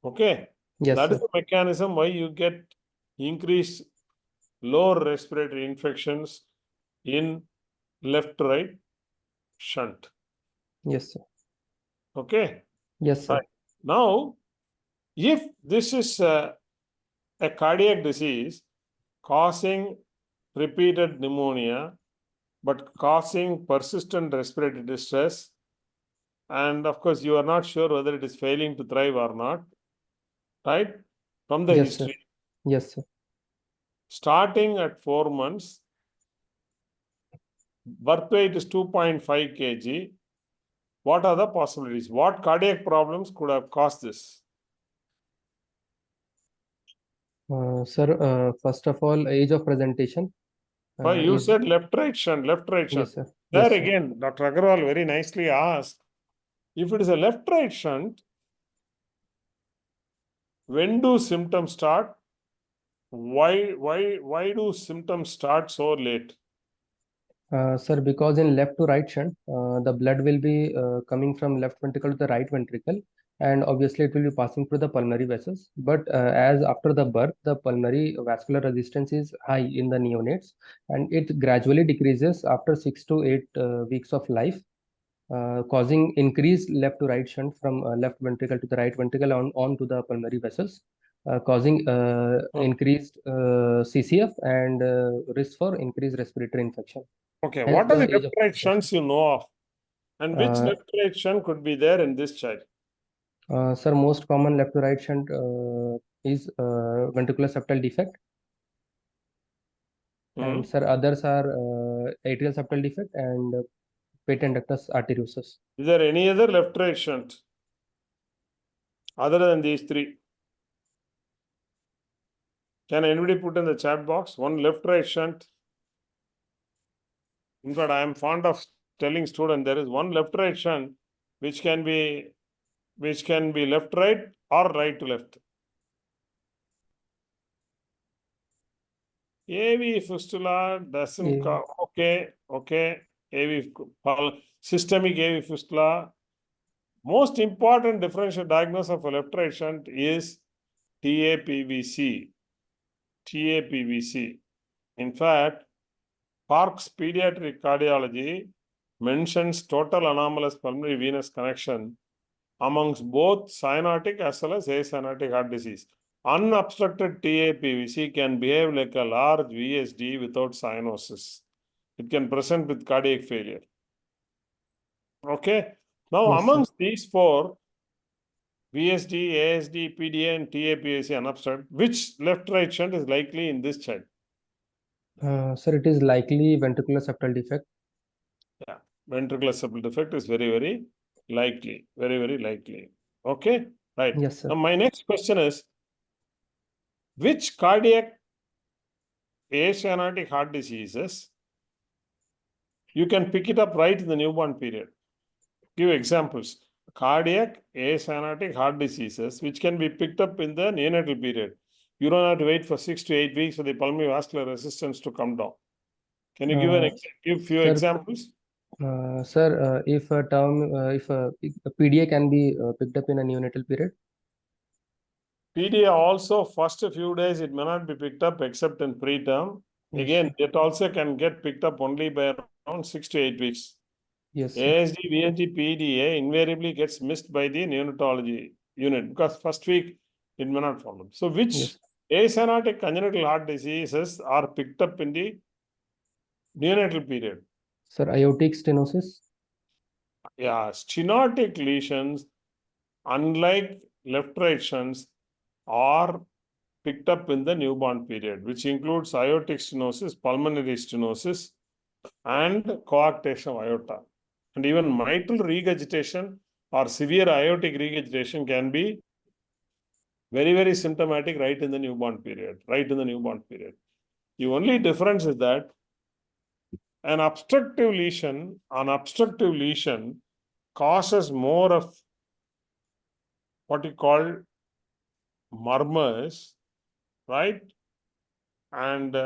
Okay. Yes, that sir. is the mechanism why you get increased lower respiratory infections in left-right shunt. Yes, sir. Okay. Yes, sir. Right. Now, if this is a cardiac disease causing repeated pneumonia, but causing persistent respiratory distress, and of course, you are not sure whether it is failing to thrive or not, right? From the Yes, sir. history. Yes, sir. Starting at 4 months, birth weight is 2.5 kg. What are the possibilities? What cardiac problems could have caused this? Sir, first of all, age of presentation. But you Is said left right shunt, left right shunt. yes, sir. There Yes, sir. again, Dr. Agarwal very nicely asked, if it is a left right shunt, when do symptoms start? Why do symptoms start so late? Sir, because in left to right shunt, the blood will be coming from left ventricle to the right ventricle, and obviously it will be passing through the pulmonary vessels. But as after the birth, the pulmonary vascular resistance is high in the neonates, and it gradually decreases after 6 to 8 weeks of life, causing increased left to right shunt from left ventricle to the right ventricle on to the pulmonary vessels, causing increased CCF and risk for increased respiratory infection. Okay, Hence what are the the age left of right shunts you know of? And which uh, left right shunt could be there in this child? Sir, most common left to right shunt is ventricular septal defect, and sir, others are atrial septal defect and patent ductus arteriosus. Is there any other left right shunt other than these three? Can anybody put in the chat box one left right shunt? In fact, I am fond of telling students there is one left right shunt which can be left right or right to left. AV fistula doesn't okay. Systemic AV fistula. Most important differential diagnosis of a left right shunt is TAPVC. TAPVC. In fact, Park's pediatric cardiology mentions total anomalous pulmonary venous connection amongst both cyanotic as well as acyanotic heart disease. Unobstructed TAPVC can behave like a large VSD without cyanosis. It can present with cardiac failure. Okay. Now, Yes, amongst these four, VSD, ASD, PDA, and TAPVC unobstructed, which left-right shunt is likely in this child? Sir, it is likely ventricular septal defect. Yeah, ventricular septal defect is very, very likely. Very, very likely. Okay, right. Yes, sir. Now, my next question is, which cardiac acyanotic heart diseases you can pick it up right in the newborn period? Give examples. Cardiac acyanotic heart diseases which can be picked up in the neonatal period. You don't have to wait for 6 to 8 weeks for the pulmonary vascular resistance to come down. Can you give few Sir, examples? Sir, if a PDA can be picked up in a neonatal period. PDA also, first few days it may not be picked up except in preterm. Yes, Again, sir. it also can get picked up only by around 6 to 8 weeks. Yes, sir. ASD, VSD, PDA invariably gets missed by the neonatology unit because first week it may not follow. So, which Yes. acyanotic congenital heart diseases are picked up in the neonatal period? Sir, aortic stenosis. Yeah, stenotic lesions, unlike left-right shunts, are picked up in the newborn period, which includes aortic stenosis, pulmonary stenosis, and coarctation of aorta. And even mitral regurgitation or severe aortic regurgitation can be very, very symptomatic right in the newborn period. The only difference is that an obstructive lesion causes more of what you call murmurs, right? And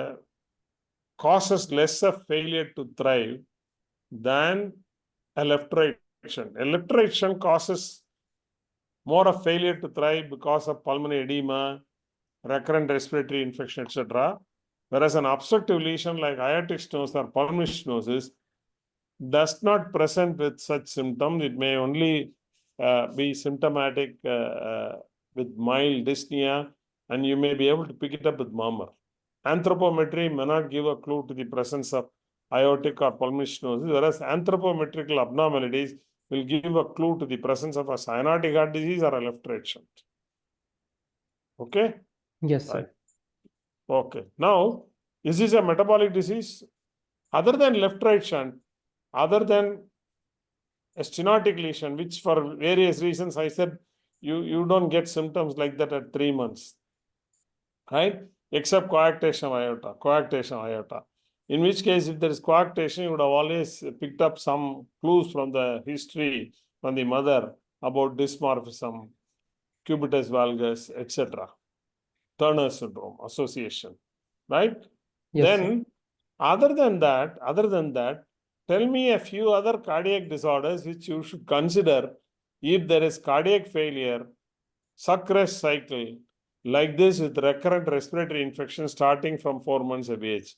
causes less of failure to thrive than a left-right shunt. A left-right shunt causes more of failure to thrive because of pulmonary edema, recurrent respiratory infection, etc. Whereas an obstructive lesion like aortic stenosis or pulmonary stenosis does not present with such symptoms. It may only be symptomatic with mild dyspnea, and you may be able to pick it up with murmur. Anthropometry may not give a clue to the presence of aortic or pulmonary stenosis, whereas anthropometrical abnormalities will give a clue to the presence of a cyanotic heart disease or a left-right shunt. Okay? Yes, sir. Right. Okay. Now, is this a metabolic disease? Other than left-right shunt, other than a stenotic lesion, which for various reasons I said you don't get symptoms like that at 3 months, right? Except coarctation aorta. In which case, if there is coarctation, you would have always picked up some clues from the history from the mother about dysmorphism, cubitus valgus, etc. Turner syndrome association, right? Yes, Then, other than that, tell me a few other cardiac disorders which you should consider if there is cardiac failure, suck-rest cycle, like this with recurrent respiratory infection starting from 4 months of age.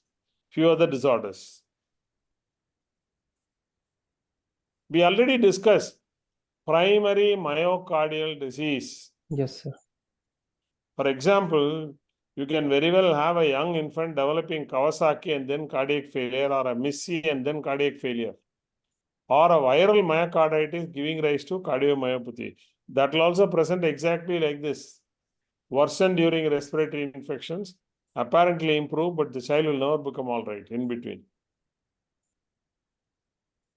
Few other disorders. We already discussed primary myocardial disease. Yes, sir. For example, you can very well have a young infant developing Kawasaki and then cardiac failure, or a MIS-C and then cardiac failure, or a viral myocarditis giving rise to cardiomyopathy. That will also present exactly like this. Worsen during respiratory infections, apparently improve, but the child will never become all right in between.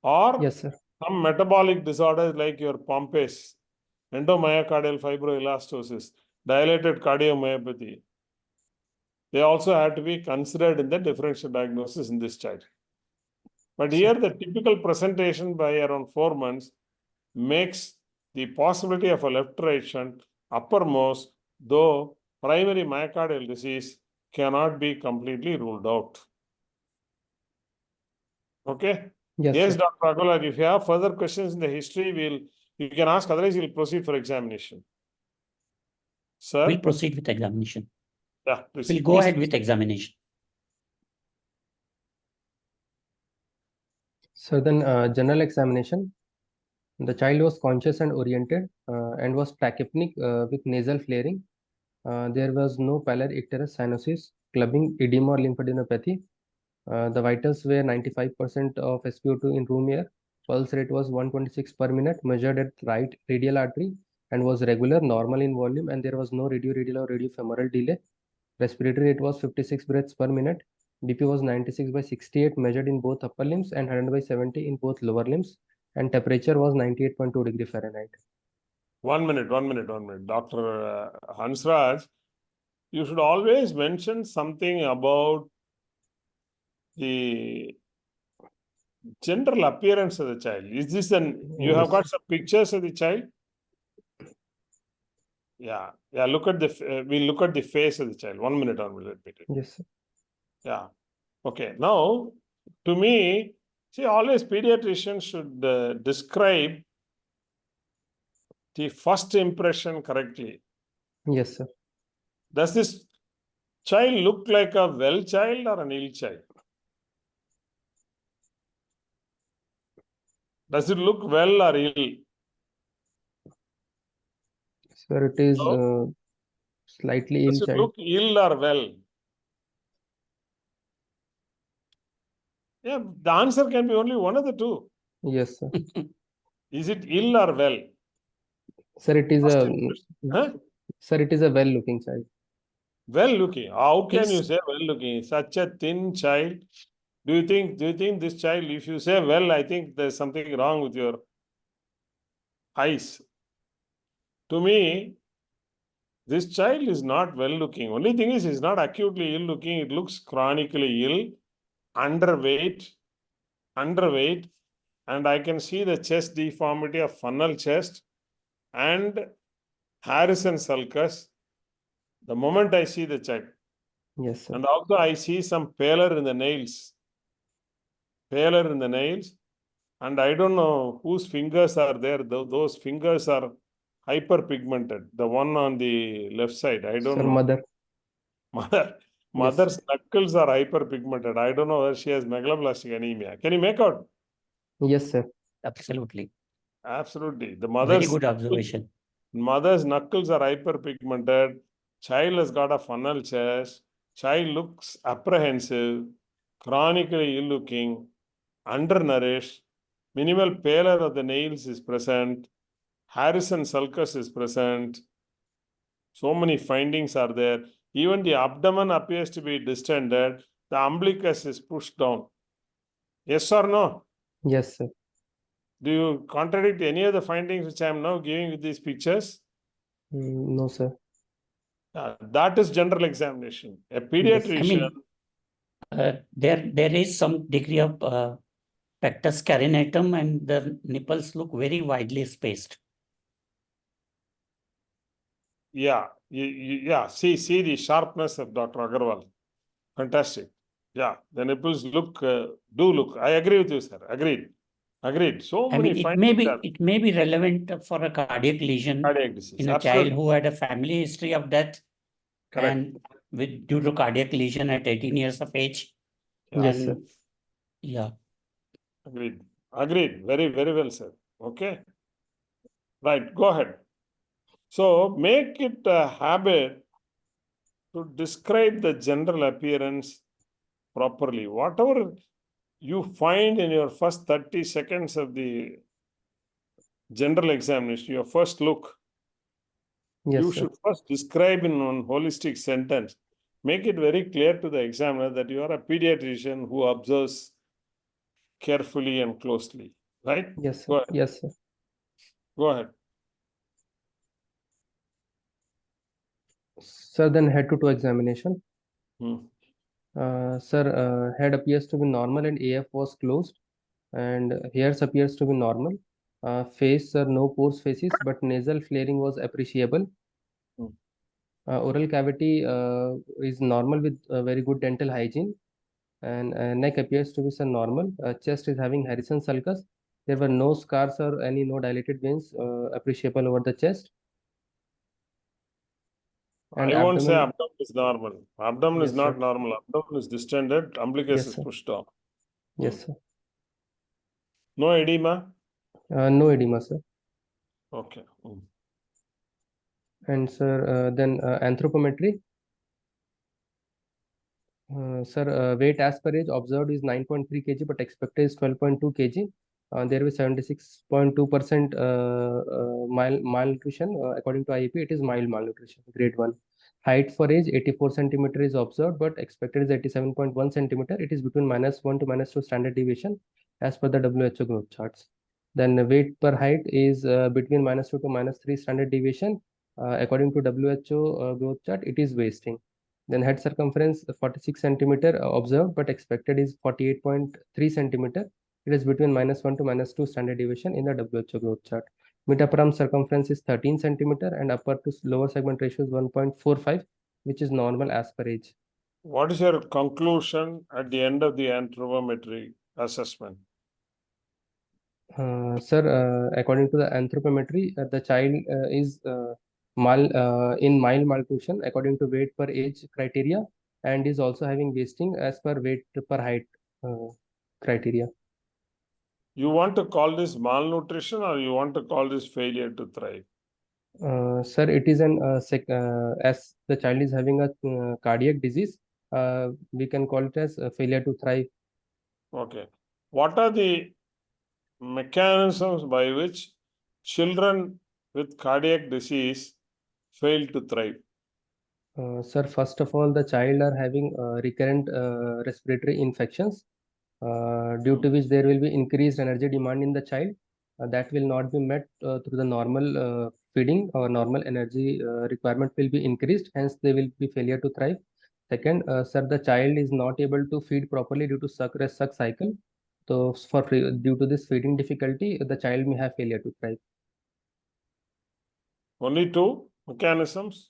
Or Yes, sir. some metabolic disorders like your Pompe's, endomyocardial fibroelastosis, dilated cardiomyopathy. They also have to be considered in the differential diagnosis in this child. But here the typical presentation by around 4 months makes the possibility of a left-right shunt uppermost, though primary myocardial disease cannot be completely ruled out. Okay? Yes, sir. Dr. Agarwal, if you have further questions in the history, you can ask, otherwise we'll proceed for examination. Sir? We'll proceed with examination. Yeah, please. We'll go ahead with examination. So then general examination. The child was conscious and oriented and was tachypnic with nasal flaring. There was no pallor icterus cyanosis, clubbing, edema or lymphadenopathy. The vitals were 95% of SpO2 in room air. Pulse rate was 126 per minute, measured at right radial artery, and was regular, normal in volume, and there was no radioradial or radiofemoral delay. Respiratory rate was 56 breaths per minute. BP was 96 by 68, measured in both upper limbs, and 100 by 70 in both lower limbs, and temperature was 98.2 degree Fahrenheit. 1 minute. Dr. Hansraj, you should always mention something about the general appearance of the child. Is this you have got some pictures of the child? Yeah, we'll look at the face of the child. 1 minute. Let me take. Yes, sir. Yeah. Okay. Now, to me, see, always pediatricians should describe the first impression correctly. Yes, sir. Does this child look like a well child or an ill child? Does it look well or ill? Sir, it is No? slightly ill Does it child. look ill or well? Yeah, the answer can be only one of the two. Yes, sir. Is it ill or well? Sir, it is First a impression. sir, it is a well-looking child. Well looking. How can you Yes. say well looking? Such a thin child. Do you think this child, if you say well, I think there's something wrong with your eyes. To me, this child is not well looking. Only thing is, he's not acutely ill looking. It looks chronically ill, underweight, and I can see the chest deformity of funnel chest and Harrison sulcus the moment I see the child. Yes, sir. And also I see some pallor in the nails. And I don't know whose fingers are there. Those fingers are hyperpigmented. The one on the left side, I don't Sir, know. mother. Mother's knuckles are hyperpigmented. I don't know whether she has megaloblastic anemia. Can you make out? Yes, sir. Absolutely. Absolutely. The Very good observation. Mother's knuckles are hyperpigmented. Child has got a funnel chest. Child looks apprehensive, chronically ill-looking, undernourished. Minimal pallor of the nails is present. Harrison sulcus is present. So many findings are there. Even the abdomen appears to be distended. The umbilicus is pushed down. Yes or no? Yes, sir. Do you contradict any of the findings which I am now giving with these pictures? No, sir. That is general examination. A I pediatrician, mean, there is some degree of pectus carinatum, and the nipples look very widely spaced. yeah, see the sharpness of Dr. Agarwal. Fantastic. Yeah, the nipples look, do look. I agree with you, sir. Agreed. So I many mean, findings are it may be relevant for a cardiac lesion cardiac disease. in a Absolutely. child who had a family history of death Correct. and due to cardiac lesion at 18 years of age. Yes, sir. And yeah, Agreed. Very, very well, sir. Okay. Right. Go ahead. So make it a habit to describe the general appearance properly. Whatever you find in your first 30 seconds of the general examination, your first look, Yes, you sir. should first describe in one holistic sentence. Make it very clear to the examiner that you are a pediatrician who observes carefully and closely. Right? Yes, sir. Go ahead. Yes, sir. Go ahead. Sir, then head to toe examination. Hmm. Sir, head appears to be normal and AF was closed, and hairs appears to be normal. Face, sir, no pores faces, but nasal flaring was appreciable. Hmm. Oral cavity is normal with very good dental hygiene, and neck appears to be sir normal. Chest is having Harrison sulcus. There were no scars or no dilated veins appreciable over the chest. And I won't say abdomen, abdomen is normal. Abdomen is yes, not sir. normal. Abdomen is distended. Umbilicus Yes, is sir. pushed down. Yes, sir. No edema. No edema, sir. Okay. Hmm. And sir, then anthropometry. Sir, weight as per age observed is 9.3 kg, but expected is 12.2 kg. There was 76.2% malnutrition. According to IEP, it is mild malnutrition, grade 1. Height for age 84 centimeter is observed, but expected is 87.1 centimeter. It is between -1 to -2 standard deviation as per the WHO growth charts. Then the weight per height is between -2 to -3 standard deviation. According to WHO growth chart, it is wasting. Then head circumference 46 centimeter observed, but expected is 48.3 centimeter. It is between -1 to -2 standard deviation in the WHO growth chart. Metaparam circumference is 13 centimeter and upper to lower segment ratio is 1.45, which is normal as per age. What is your conclusion at the end of the anthropometry assessment? Sir, according to the anthropometry, the child is in mild malnutrition according to weight per age criteria and is also having wasting as per weight per height criteria. You want to call this malnutrition or you want to call this failure to thrive? Sir, it is as the child is having a cardiac disease, we can call it as a failure to thrive. Okay. What are the mechanisms by which children with cardiac disease fail to thrive? Sir, first of all, the child are having recurrent respiratory infections, due to which there will be increased energy demand in the child. That will not be met through the normal feeding or normal energy requirement will be increased. Hence, they will be failure to thrive. Second, sir, the child is not able to feed properly due to suck rest suck cycle. So, due to this feeding difficulty, the child may have failure to thrive. Only two mechanisms.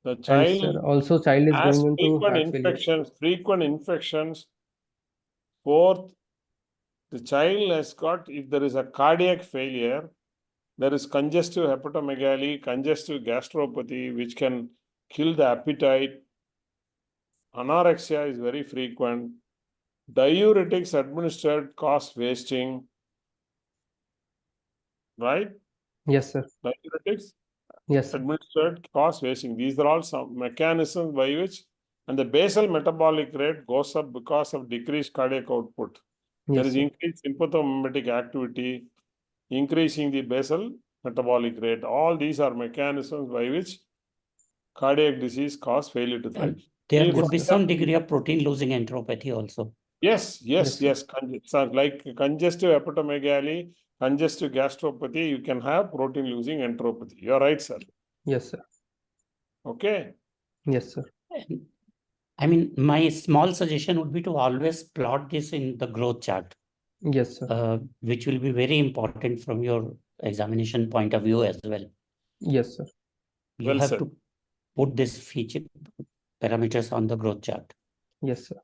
The And child sir, also child is has going into heart failure. frequent infections. Fourth, the child has got, if there is a cardiac failure, there is congestive hepatomegaly, congestive gastropathy, which can kill the appetite. Anorexia is very frequent. Diuretics administered cause wasting. Right? Yes, sir. Diuretics Yes, sir. administered cause wasting. These are all some mechanisms by which, and the basal metabolic rate goes up because of decreased cardiac output. There Yes, is sir. increased sympathomimetic activity, increasing the basal metabolic rate. All these are mechanisms by which cardiac disease cause failure to thrive. There Yes, could be sir. some degree of protein losing enteropathy also. Yes, Yes, sir. So like congestive hepatomegaly, congestive gastropathy, you can have protein losing enteropathy. You're right, sir. Yes, sir. Okay. Yes, sir. And, I mean, my small suggestion would be to always plot this in the growth chart, Yes, sir. which will be very important from your examination point of view as well. Yes, sir. You Well have said. to put this feature parameters on the growth chart. Yes, sir.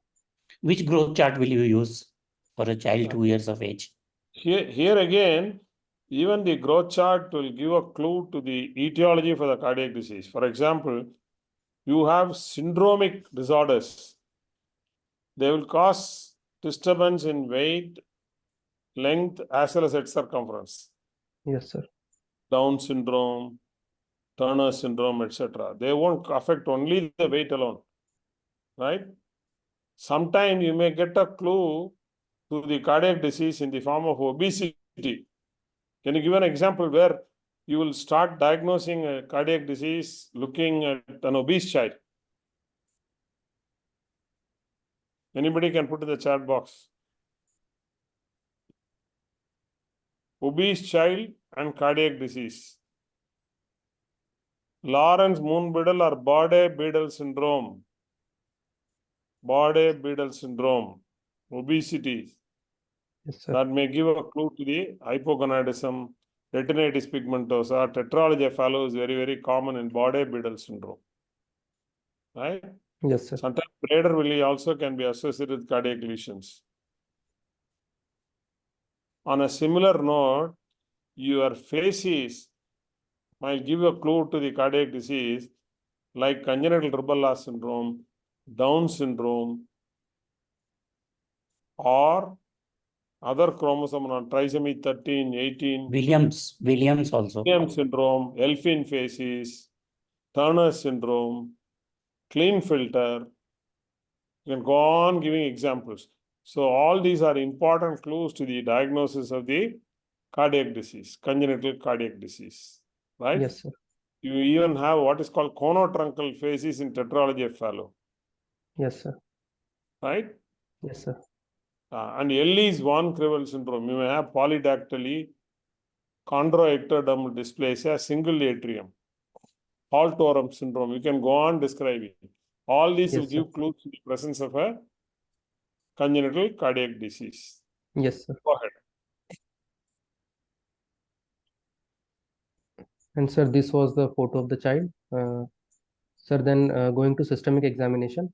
Which growth chart will you use for a child 2 years of age? Here again, even the growth chart will give a clue to the etiology for the cardiac disease. For example, you have syndromic disorders. They will cause disturbance in weight, length, as well as head circumference. Yes, sir. Down syndrome, Turner syndrome, etc. They won't affect only the weight alone, right? Sometimes you may get a clue to the cardiac disease in the form of obesity. Can you give an example where you will start diagnosing a cardiac disease looking at an obese child? Anybody can put in the chat box. Obese child and cardiac disease. Lawrence-Moon-Biddle or Bode-Biddle syndrome. Bode-Biddle syndrome. Obesity. Yes, sir. That may give a clue to the hypogonadism, retinitis pigmentosa, tetralogy is very, very common in Bode-Biddle syndrome. Right? Yes, sir. Sometimes Prader-Willi also can be associated with cardiac lesions. On a similar note, your facies might give a clue to the cardiac disease like congenital rubella syndrome, Down syndrome, or other chromosome on trisomy 13, 18. Williams also. Williams syndrome, Elfin facies, Turner syndrome, Klinefelter. You can go on giving examples. So all these are important clues to the diagnosis of the cardiac disease, congenital cardiac disease, right? Yes, sir. You even have what is called conotruncal facies in tetralogy of Fallot, Yes, sir. right? Yes, sir. And Ellis von Creveld syndrome, you may have polydactyly, chondroectodermal dysplasia, single atrium, Hall-Torum syndrome. You can go on describing. All these will Yes, sir. give clues to the presence of a congenital cardiac disease. Yes, sir. Go ahead. And sir, this was the photo of the child. Sir, then going to systemic examination.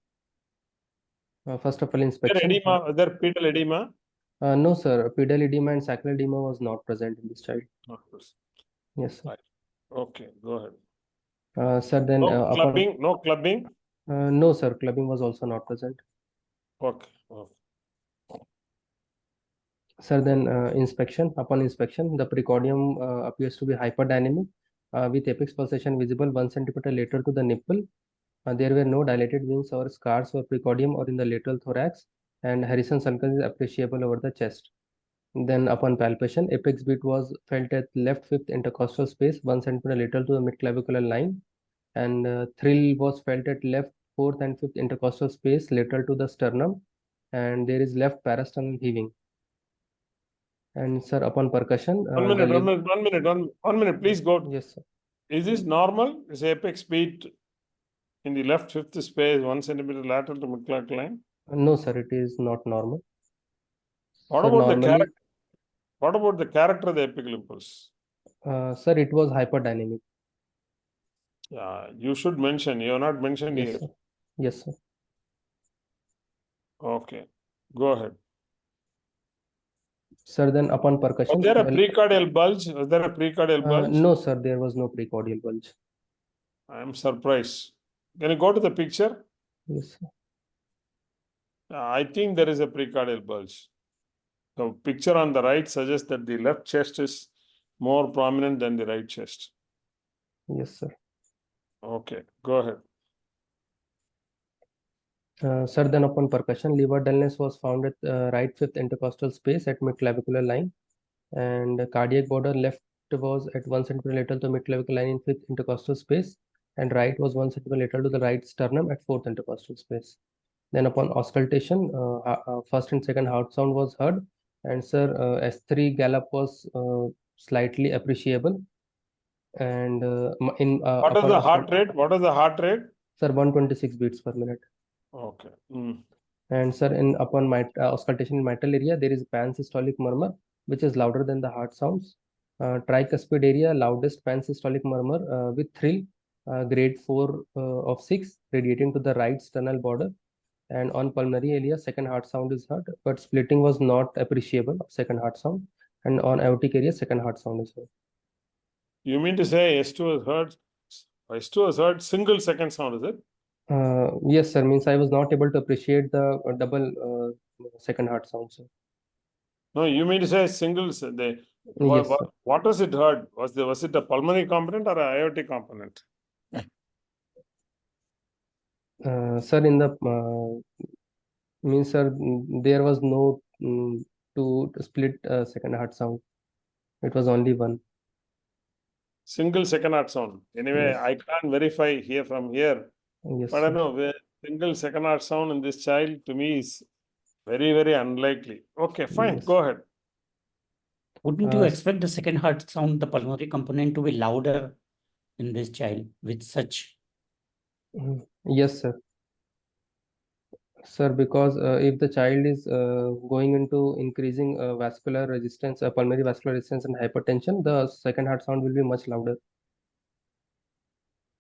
First of all, There inspection. edema, there pedal edema. No, sir. Pedal edema and sacral edema was not present in this child. Yes, sir. Right. Okay, go ahead. Sir, then No clubbing, no clubbing. no, sir. Clubbing was also not present. Okay. Okay. Sir, then inspection. Upon inspection, the precordium appears to be hyperdynamic with apex pulsation visible 1 centimeter lateral to the nipple. There were no dilated wings or scars or precordium or in the lateral thorax, and Harrison sulcus is appreciable over the chest. Then upon palpation, apex beat was felt at left fifth intercostal space 1 centimeter lateral to the midclavicular line, and thrill was felt at left fourth and fifth intercostal space lateral to the sternum, and there is left parasternal heaving. And sir, upon percussion, 1 minute, please go. Yes, sir. Is this normal? Is apex beat in the left fifth space 1 centimeter lateral to midclavicular line? No, sir, it is not normal. What Sir, about the normally, character? What about the character of the apical impulse? sir, it was hyperdynamic. Yeah, you should mention. You have not mentioned Yes, here. sir. Yes, sir. Okay, go ahead. Sir, then upon percussion. Was there a precordial bulge? Was there a precordial bulge? No, sir, there was no precordial bulge. I am surprised. Can you go to the picture? Yes, sir. I think there is a precordial bulge. The picture on the right suggests that the left chest is more prominent than the right chest. Yes, sir. Okay, go ahead. Sir, then upon percussion, liver dullness was found at right fifth intercostal space at midclavicular line, and cardiac border left was at 1 centimeter lateral to midclavicular line in fifth intercostal space, and right was 1 centimeter lateral to the right sternum at 4th intercostal space. Then upon auscultation, first and second heart sound was heard, and sir, S3 gallop was slightly appreciable. And What is the heart rate? What is the heart rate? Sir, 126 beats per minute. Okay. And sir, upon auscultation in mitral area, there is pansystolic murmur, which is louder than the heart sounds. Tricuspid area, loudest pansystolic murmur with thrill, grade 4 of 6, radiating to the right sternal border. And on pulmonary area, second heart sound is heard, but splitting was not appreciable of second heart sound. And on aortic area, second heart sound is heard. You mean to say S2 has heard single second sound, is it? Yes, sir. Means I was not able to appreciate the double second heart sound, sir. No, you mean to say singles? What was it heard? Was it a pulmonary component or an aortic component? Sir, in the means, sir, there was no to split second heart sound. It was only one. Single second heart sound. Anyway, Yes. I can't verify here from here. Yes, But I know single second heart sound in this child to me is very, very unlikely. Okay, fine. Yes. Go ahead. Wouldn't you expect the second heart sound, the pulmonary component, to be louder in this child with such? Yes, sir. Sir, because if the child is going into increasing vascular resistance, pulmonary vascular resistance and hypertension, the second heart sound will be much louder.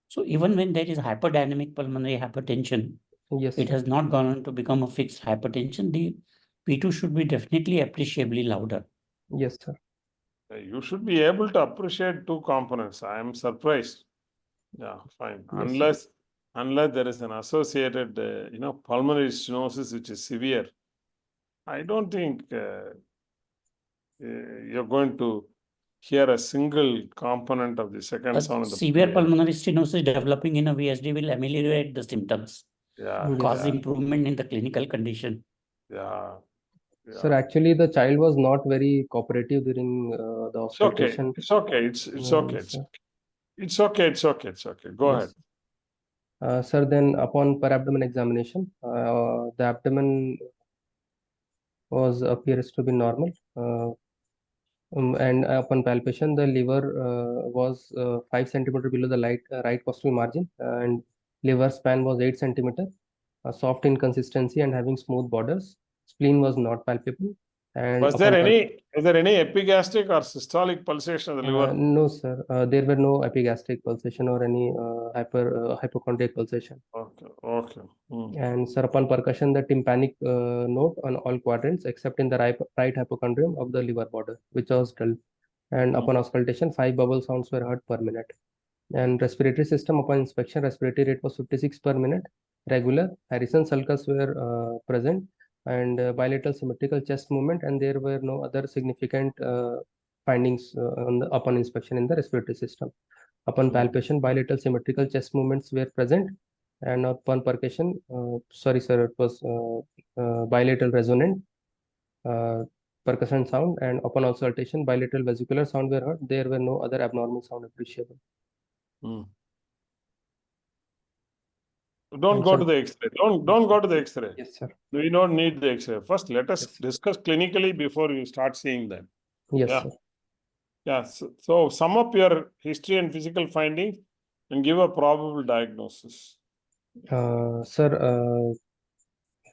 So even when there is hyperdynamic pulmonary hypertension, yes, it has not gone on to become a fixed hypertension, the P2 should be definitely appreciably louder. Yes, sir. You should be able to appreciate two components. I am surprised. Yeah, fine. Yes, unless there is an associated, pulmonary stenosis which is severe, I don't think you're going to hear a single component of the second sound. Severe pulmonary stenosis developing in a VSD will ameliorate the symptoms, cause improvement in the clinical condition. Yeah. Sir, actually, the child was not very cooperative during the auscultation. It's okay. It's okay. Go ahead. Sir, then upon per abdomen examination, the abdomen appears to be normal. And upon palpation, the liver was 5 centimeter below the right costal margin, and liver span was 8 centimeter, soft inconsistency and having smooth borders. Spleen was not palpable. And is there any epigastric or systolic pulsation of the liver? No, sir. There were no epigastric pulsation or any hypochondriac pulsation. Okay. And sir, upon percussion, the tympanic note on all quadrants except in the right hypochondrium of the liver border, which was dull. And upon auscultation, 5 bubble sounds were heard per minute. And respiratory system, upon inspection, respiratory rate was 56 per minute, regular. Harrison sulcus were present, and bilateral symmetrical chest movement, and there were no other significant findings upon inspection in the respiratory system. Upon palpation, bilateral symmetrical chest movements were present, and upon percussion, it was bilateral resonant percussion sound, and upon auscultation, bilateral vesicular sound were heard. There were no other abnormal sound appreciable. Don't go to the X-ray. Don't go to the X-ray. Yes, sir. We don't need the X-ray. First, let us discuss clinically before you start seeing them. Yes, sir. Yeah. So sum up your history and physical findings and give a probable diagnosis. Sir,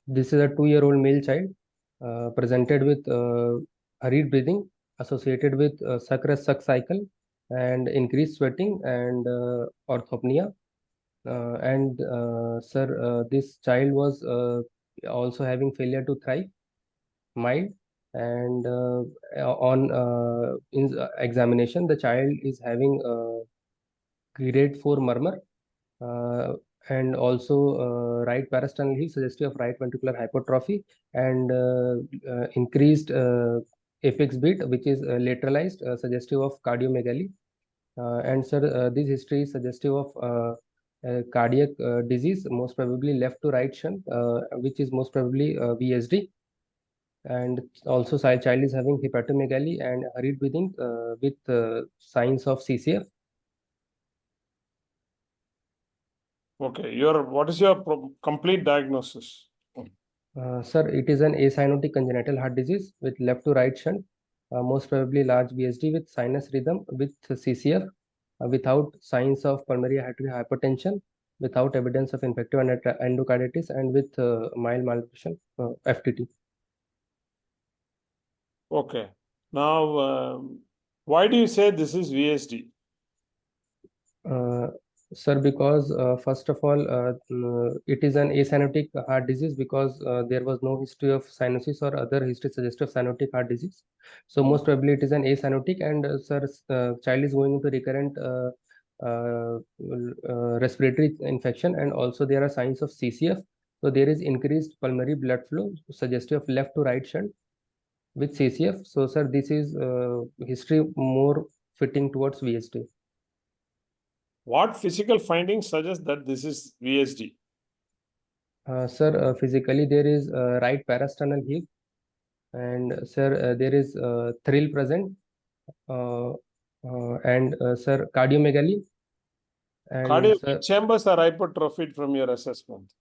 this is a 2-year-old male child presented with hurried breathing associated with suck cycle and increased sweating and orthopnea. Sir, this child was also having failure to thrive, mild, and on examination, the child is having grade 4 murmur and also right parasternal heave suggestive of right ventricular hypertrophy and increased apex beat, which is lateralized, suggestive of cardiomegaly. And sir, this history is suggestive of cardiac disease, most probably left to right shunt, which is most probably VSD. And also, child is having hepatomegaly and hurried breathing with signs of CCF. Okay, what is your complete diagnosis? Sir, it is an acyanotic congenital heart disease with left to right shunt, most probably large VSD with sinus rhythm with CCF, without signs of pulmonary artery hypertension, without evidence of infective endocarditis, and with mild malnutrition, FTT. Okay. Now, why do you say this is VSD? Sir, because first of all, it is an acyanotic heart disease because there was no history of cyanosis or other history suggestive cyanotic heart disease. So most probably it is an acyanotic, and sir, child is going into recurrent respiratory infection, and also there are signs of CCF. So there is increased pulmonary blood flow suggestive of left to right shunt with CCF. So sir, this is history more fitting towards VSD. What physical findings suggest that this is VSD? Sir, physically there is right parasternal heave, and sir, there is thrill present, and sir, cardiomegaly, and Cardiac sir, chambers are hypertrophied from your assessment.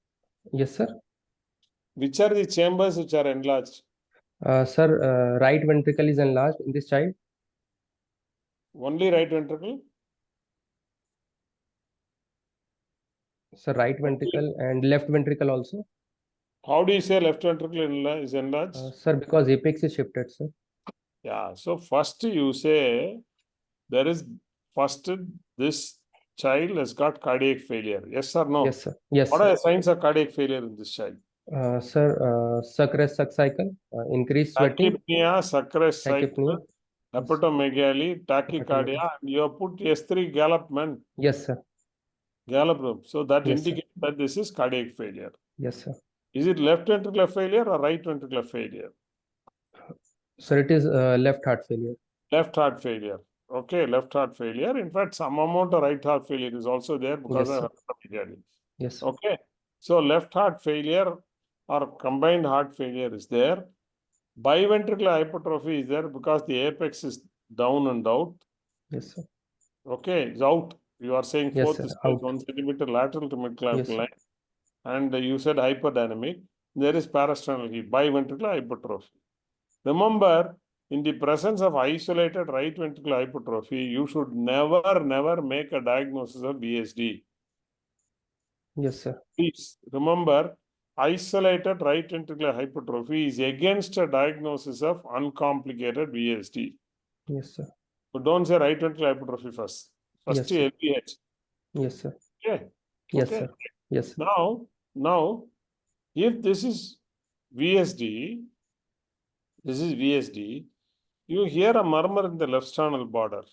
yes sir. Which are the chambers which are enlarged? Sir, right ventricle is enlarged in this child. Only right ventricle? Sir, right ventricle and left ventricle also. How do you say left ventricle is enlarged? Sir, because apex is shifted, sir. Yeah, so first you say this child has got cardiac failure. Yes or no? Yes sir. Yes What sir. are the signs of cardiac failure in this child? Sir, suck rest suck cycle, increased sweating, Tachypnea, succrase cycle, tachypnea. hepatomegaly, tachycardia, and you have put S3 gallopment, Yes sir. gallop room. So that Yes sir. indicates that this is cardiac failure. Yes sir. Is it left ventricular failure or right ventricular failure? Sir, it is left heart failure. Left heart failure. Okay, left heart failure. In fact, some amount of right heart failure is also there because Yes, of sir. hepatomegaly. Yes. Okay, so left heart failure or combined heart failure is there. Biventricular hypertrophy is there because the apex is down and out. Yes, sir. Okay, it's out. You are saying Yes, fourth sir, is out. 1 centimeter lateral to Yes, midclavicle sir. line. And you said hyperdynamic. There is parasternal heave, biventricular hypertrophy. Remember, in the presence of isolated right ventricular hypertrophy, you should never make a diagnosis of VSD. Yes, sir. Please remember, isolated right ventricular hypertrophy is against a diagnosis of uncomplicated VSD. Yes, sir. So don't say right ventricular hypertrophy first. First Yes, sir. LVH. Yes, sir. Okay. Yes, Okay. sir. Yes, sir. Now, if this is VSD, you hear a murmur in the left sternal border.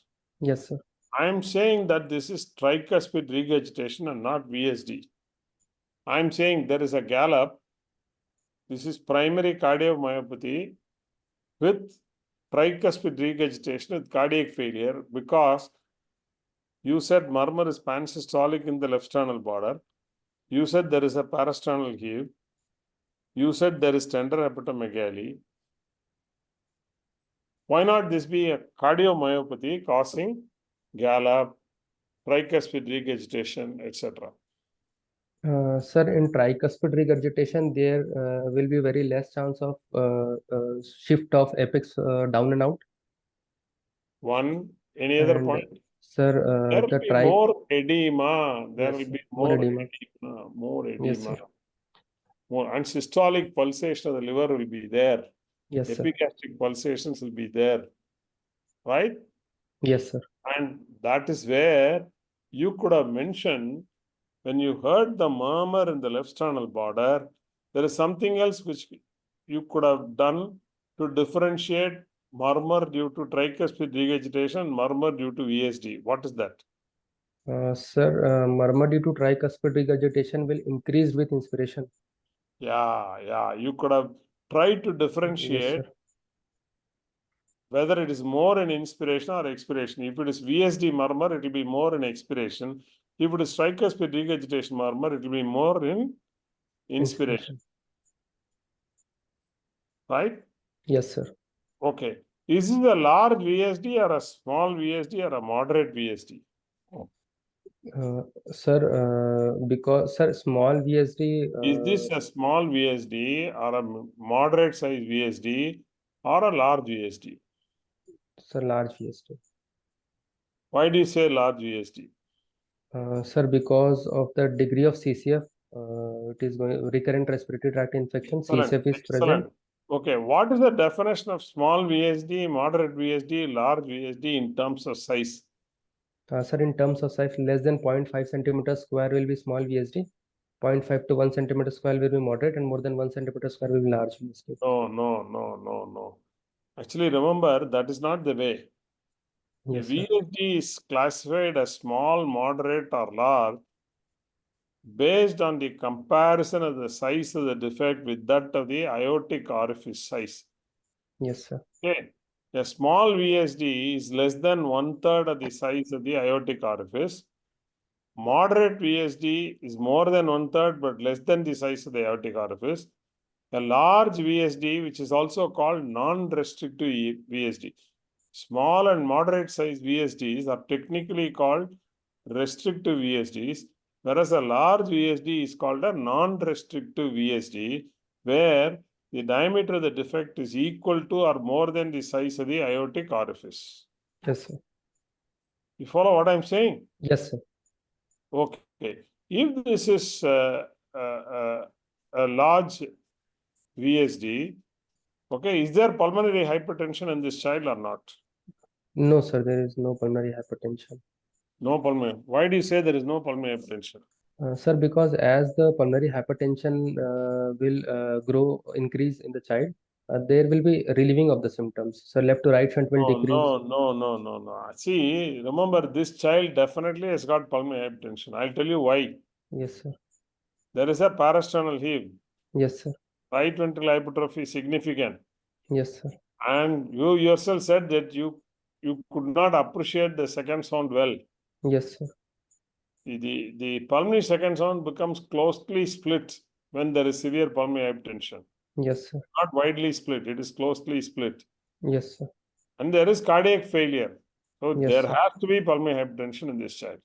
Yes, sir. I am saying that this is tricuspid regurgitation and not VSD. I am saying there is a gallop. This is primary cardiomyopathy with tricuspid regurgitation with cardiac failure because you said murmur is pansystolic in the left sternal border. You said there is a parasternal heave. You said there is tender hepatomegaly. Why not this be a cardiomyopathy causing gallop, tricuspid regurgitation, etc.? Sir, in tricuspid regurgitation, there will be very less chance of shift of apex down and out. One, any other And, point? sir, There will the be more edema. There Yes, will sir. be More edema. more edema. Yes, sir. More, and systolic pulsation of the liver will be there. Yes, sir. Epigastric pulsations will be there. Right? Yes, sir. And that is where you could have mentioned when you heard the murmur in the left sternal border, there is something else which you could have done to differentiate murmur due to tricuspid regurgitation, murmur due to VSD. What is that? Sir, murmur due to tricuspid regurgitation will increase with inspiration. Yeah. You could have tried to Yes, differentiate sir. whether it is more in inspiration or expiration. If it is VSD murmur, it will be more in expiration. If it is tricuspid regurgitation murmur, it will be more in inspiration. Right? Yes, sir. Okay. Is this a large VSD or a small VSD or a moderate VSD? Sir, because sir, small VSD. Is this a small VSD or a moderate size VSD or a large VSD? Sir, large VSD. Why do you say large VSD? Sir, because of the degree of CCF, it is going recurrent respiratory tract infection. CCF is present. Okay, what is the definition of small VSD, moderate VSD, large VSD in terms of size? Sir, in terms of size, less than 0.5 centimeter square will be small VSD. 0.5 to 1 centimeter square will be moderate, and more than 1 centimeter square will be large VSD. No. Actually, remember, that is not the way. Yes, The sir. VSD is classified as small, moderate, or large based on the comparison of the size of the defect with that of the aortic orifice size. Yes, sir. Okay. A small VSD is less than 1/3 of the size of the aortic orifice. Moderate VSD is more than 1/3 but less than the size of the aortic orifice. A large VSD, which is also called non-restrictive VSD. Small and moderate size VSDs are technically called restrictive VSDs, whereas a large VSD is called a non-restrictive VSD, where the diameter of the defect is equal to or more than the size of the aortic orifice. Yes, sir. You follow what I'm saying? Yes, sir. Okay. If this is a large VSD, okay, is there pulmonary hypertension in this child or not? No, sir, there is no pulmonary hypertension. No pulmonary. Why do you say there is no pulmonary hypertension? Sir, because as the pulmonary hypertension will increase in the child, there will be relieving of the symptoms. So left to right shunt will decrease. No. See, remember, this child definitely has got pulmonary hypertension. I'll tell you why. Yes, sir. There is a parasternal heave. Yes, sir. Right ventricle hypertrophy is significant. Yes, sir. And you yourself said that you could not appreciate the second sound well. Yes, sir. The pulmonary second sound becomes closely split when there is severe pulmonary hypertension. Yes, sir. Not widely split, it is closely split. Yes, sir. And there is cardiac failure. So Yes, there sir. has to be pulmonary hypertension in this child.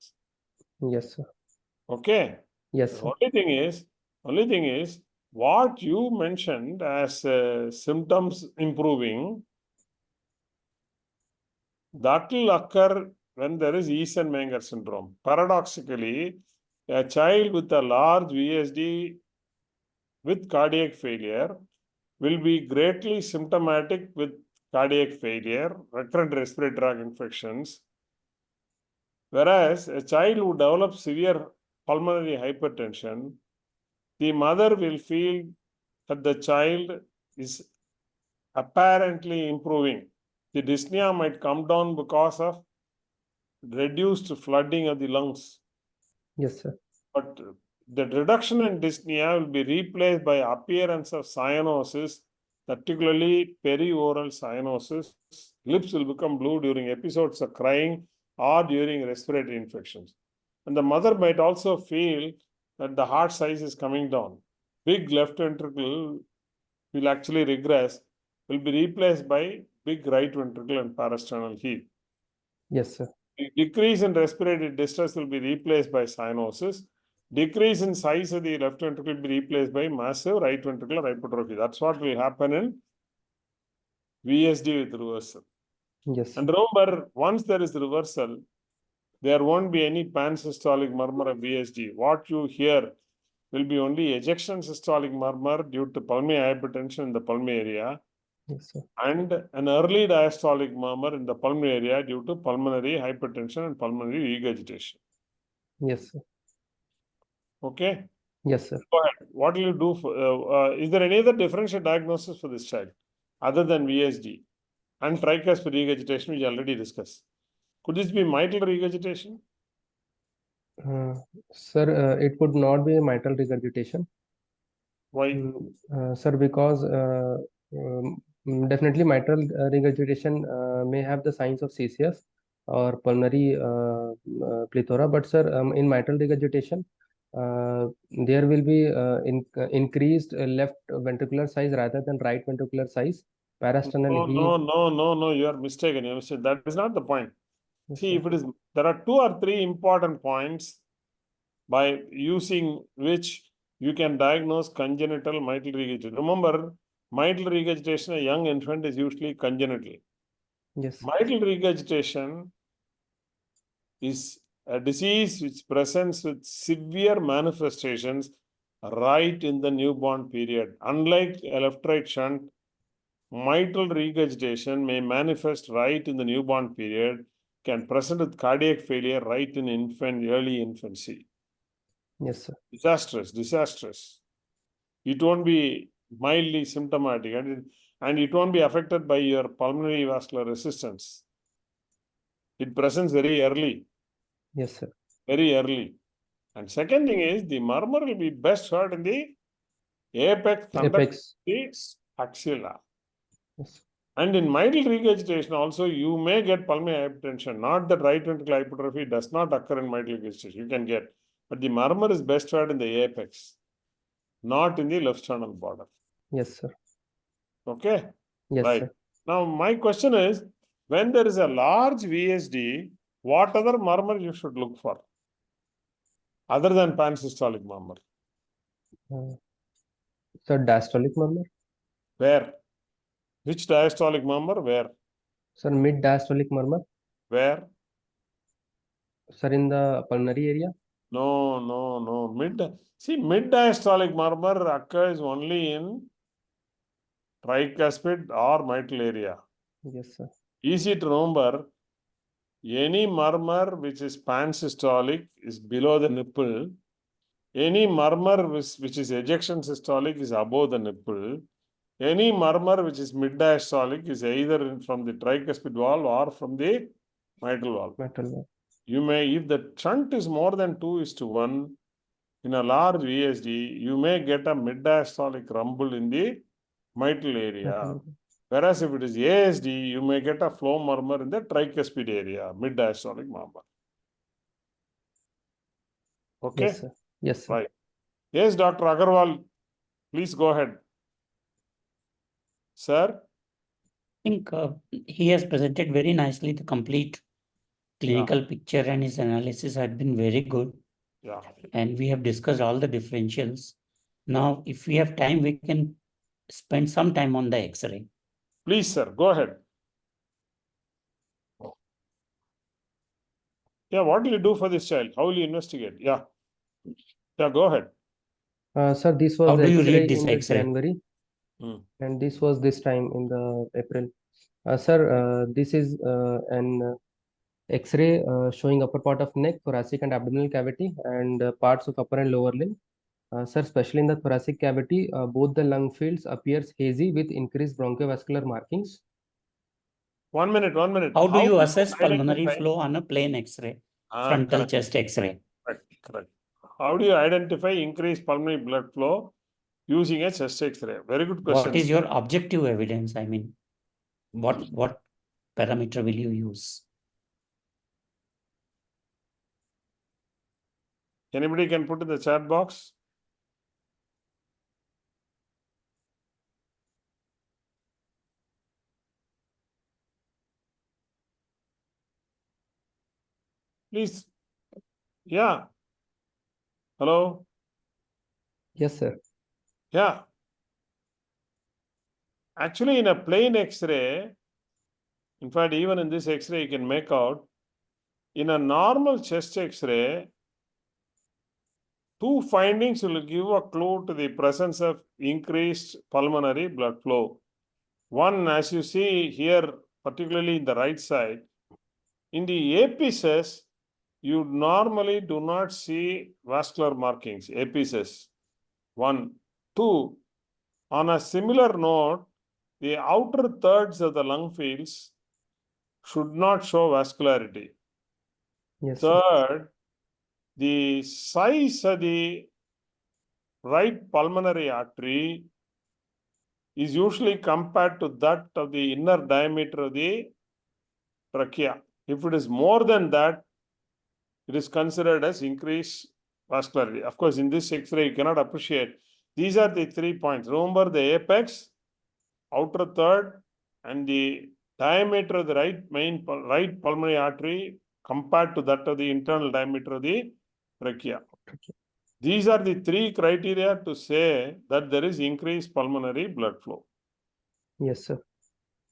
Yes, sir. Okay. Yes, The sir. only thing is what you mentioned as symptoms improving, that will occur when there is Eisenmenger syndrome. Paradoxically, a child with a large VSD with cardiac failure will be greatly symptomatic with cardiac failure, recurrent respiratory tract infections, whereas a child who develops severe pulmonary hypertension, the mother will feel that the child is apparently improving. The dyspnea might come down because of reduced flooding of the lungs. Yes, sir. But the reduction in dyspnea will be replaced by appearance of cyanosis, particularly perioral cyanosis. Lips will become blue during episodes of crying or during respiratory infections. And the mother might also feel that the heart size is coming down. Big left ventricle will actually regress, will be replaced by big right ventricle and parasternal heave. Yes, sir. The decrease in respiratory distress will be replaced by cyanosis. Decrease in size of the left ventricle will be replaced by massive right ventricular hypertrophy. That's what will happen in VSD with reversal. Yes, sir. And remember, once there is reversal, there won't be any pansystolic murmur of VSD. What you hear will be only ejection systolic murmur due to pulmonary hypertension in the pulmonary area, Yes, sir. and an early diastolic murmur in the pulmonary area due to pulmonary hypertension and pulmonary regurgitation. Yes, sir. Okay? Yes, sir. Go ahead. What will you do for, is there any other differential diagnosis for this child other than VSD and tricuspid regurgitation, which we already discussed? Could this be mitral regurgitation? Sir, it would not be a mitral regurgitation. Why? Sir, because definitely mitral regurgitation may have the signs of CCF or pulmonary plethora, but sir, in mitral regurgitation, there will be increased left ventricular size rather than right ventricular size. Parasternal heave. No, you are mistaken. That is not the point. Yes, See, sir. if it is there are 2 or 3 important points by using which you can diagnose congenital mitral regurgitation. Remember, mitral regurgitation, a young infant, is usually congenital. Yes. Mitral regurgitation is a disease which presents with severe manifestations right in the newborn period. Unlike a left-right shunt, mitral regurgitation may manifest right in the newborn period, can present with cardiac failure right in early infancy. Yes, sir. Disastrous. It won't be mildly symptomatic, and it won't be affected by your pulmonary vascular resistance. It presents very early. Yes, sir. Very early. And second thing is, the murmur will be best heard in the apex the axilla. Yes. And in mitral regurgitation also, you may get pulmonary hypertension. Not that right ventricular hypertrophy does not occur in mitral regurgitation. You can get. But the murmur is best heard in the apex, not in the left sternal border. Yes, sir. Okay? Yes, right. sir. Now, my question is, when there is a large VSD, what other murmur you should look for? Other than pansystolic murmur. Sir, diastolic murmur? Where? Which diastolic murmur? Where? Sir, mid-diastolic murmur? Where? Sir, in the pulmonary area? No. Mid-diastolic murmur occurs only in tricuspid or mitral area. Yes, sir. Easy to remember. Any murmur which is pansystolic is below the nipple. Any murmur which is ejection systolic is above the nipple. Any murmur which is mid-diastolic is either from the tricuspid valve or from the mitral valve. Mitral valve. You may, if the shunt is more than 2:1, in a large VSD, you may get a mid-diastolic rumble in the mitral area. Whereas if it is ASD, you may get a flow murmur in the tricuspid area, mid-diastolic murmur. Okay? Yes, sir. Yes, sir. Right. Yes, Dr. Agarwal, please go ahead. Sir? I think he has presented very nicely the complete clinical picture, and his analysis had been very good. Yeah. And we have discussed all the differentials. Now, if we have time, we can spend some time on the X-ray. Please, sir, go ahead. Yeah, what will you do for this child? How will you investigate? Yeah. Yeah, go ahead. Sir, this was How the do you X-ray read this in the X-ray? January, and this was this time in the April. Sir, this is an X-ray showing upper part of neck, thoracic and abdominal cavity, and parts of upper and lower limb. Sir, especially in the thoracic cavity, both the lung fields appears hazy with increased bronchiovascular markings. 1 minute. How do you assess pulmonary flow on a plain X-ray, frontal correct. chest X-ray? Correct. How do you identify increased pulmonary blood flow using a chest X-ray? Very good question. What is your objective evidence? I mean, what parameter will you use? Anybody can put in the chat box? Please. Yeah. Hello? Yes, sir. Yeah. Actually, in a plain X-ray, in fact, even in this X-ray, you can make out, in a normal chest X-ray, 2 findings will give a clue to the presence of increased pulmonary blood flow. One, as you see here, particularly in the right side, in the apices, you normally do not see vascular markings, apices. 1. 2, on a similar note, the outer thirds of the lung fields should not show vascularity. Yes, Third, the size of the right pulmonary artery is usually compared to that of the inner diameter of the trachea. If it is more than that, it is considered as increased vascularity. Of course, in this X-ray, you cannot appreciate. These are the 3 points. Remember the apex, outer third, and the diameter of the right pulmonary artery compared to that of the internal diameter of the trachea. These are the three criteria to say that there is increased pulmonary blood flow. Yes, sir.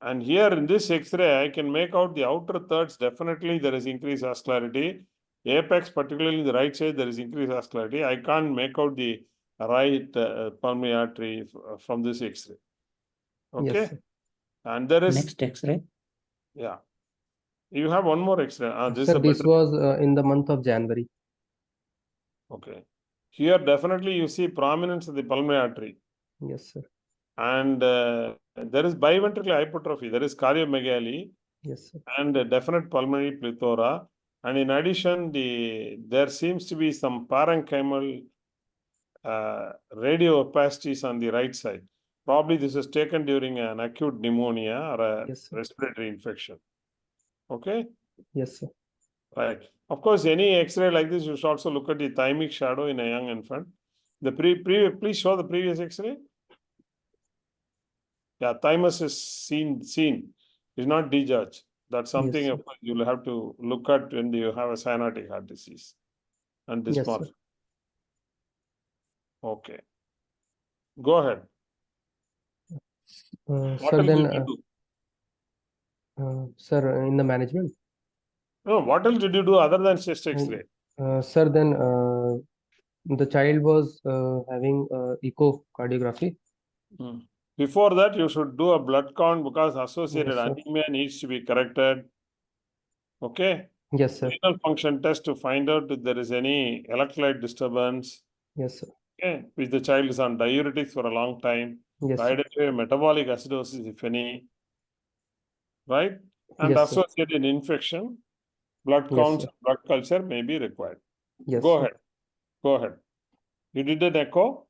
And here in this X-ray, I can make out the outer thirds, definitely there is increased vascularity. Apex, particularly the right side, there is increased vascularity. I can't make out the right pulmonary artery from this X-ray. Okay. Yes, sir. And there is... Next X-ray. Yeah. You have one more X-ray. This Sir, is this better. was in the month of January. Okay. Here, definitely you see prominence of the pulmonary artery. Yes, sir. And there is biventricular hypertrophy. There is cardiomegaly. Yes, sir. And a definite pulmonary plethora. And in addition, there seems to be some parenchymal radio-opacities on the right side. Probably this was taken during an acute pneumonia or a Yes, sir. respiratory infection. Okay? Yes, sir. Right. Of course, any X-ray like this, you should also look at the thymic shadow in a young infant. Please show the previous X-ray. Yeah, thymus is seen. Is not dejudged. That's something Yes, you will have to look at when you have a cyanotic heart disease and Yes, dysmorphia. sir. Okay. Go ahead. What Sir, else then, did you do? sir, in the management, No, what else did you do other than chest X-ray? sir, then the child was having echocardiography. Before that, you should do a blood count because associated Yes, sir. anemia needs to be corrected. Okay. Yes, sir. Renal function test to find out if there is any electrolyte disturbance. Yes, sir. Okay. If the child is on diuretics for a long time. Yes, To sir. identify metabolic acidosis, if any. Right? And Yes, sir. associated infection, blood Yes, counts, sir. blood culture may be required. Yes, Go sir. ahead. Go ahead. You did an echo?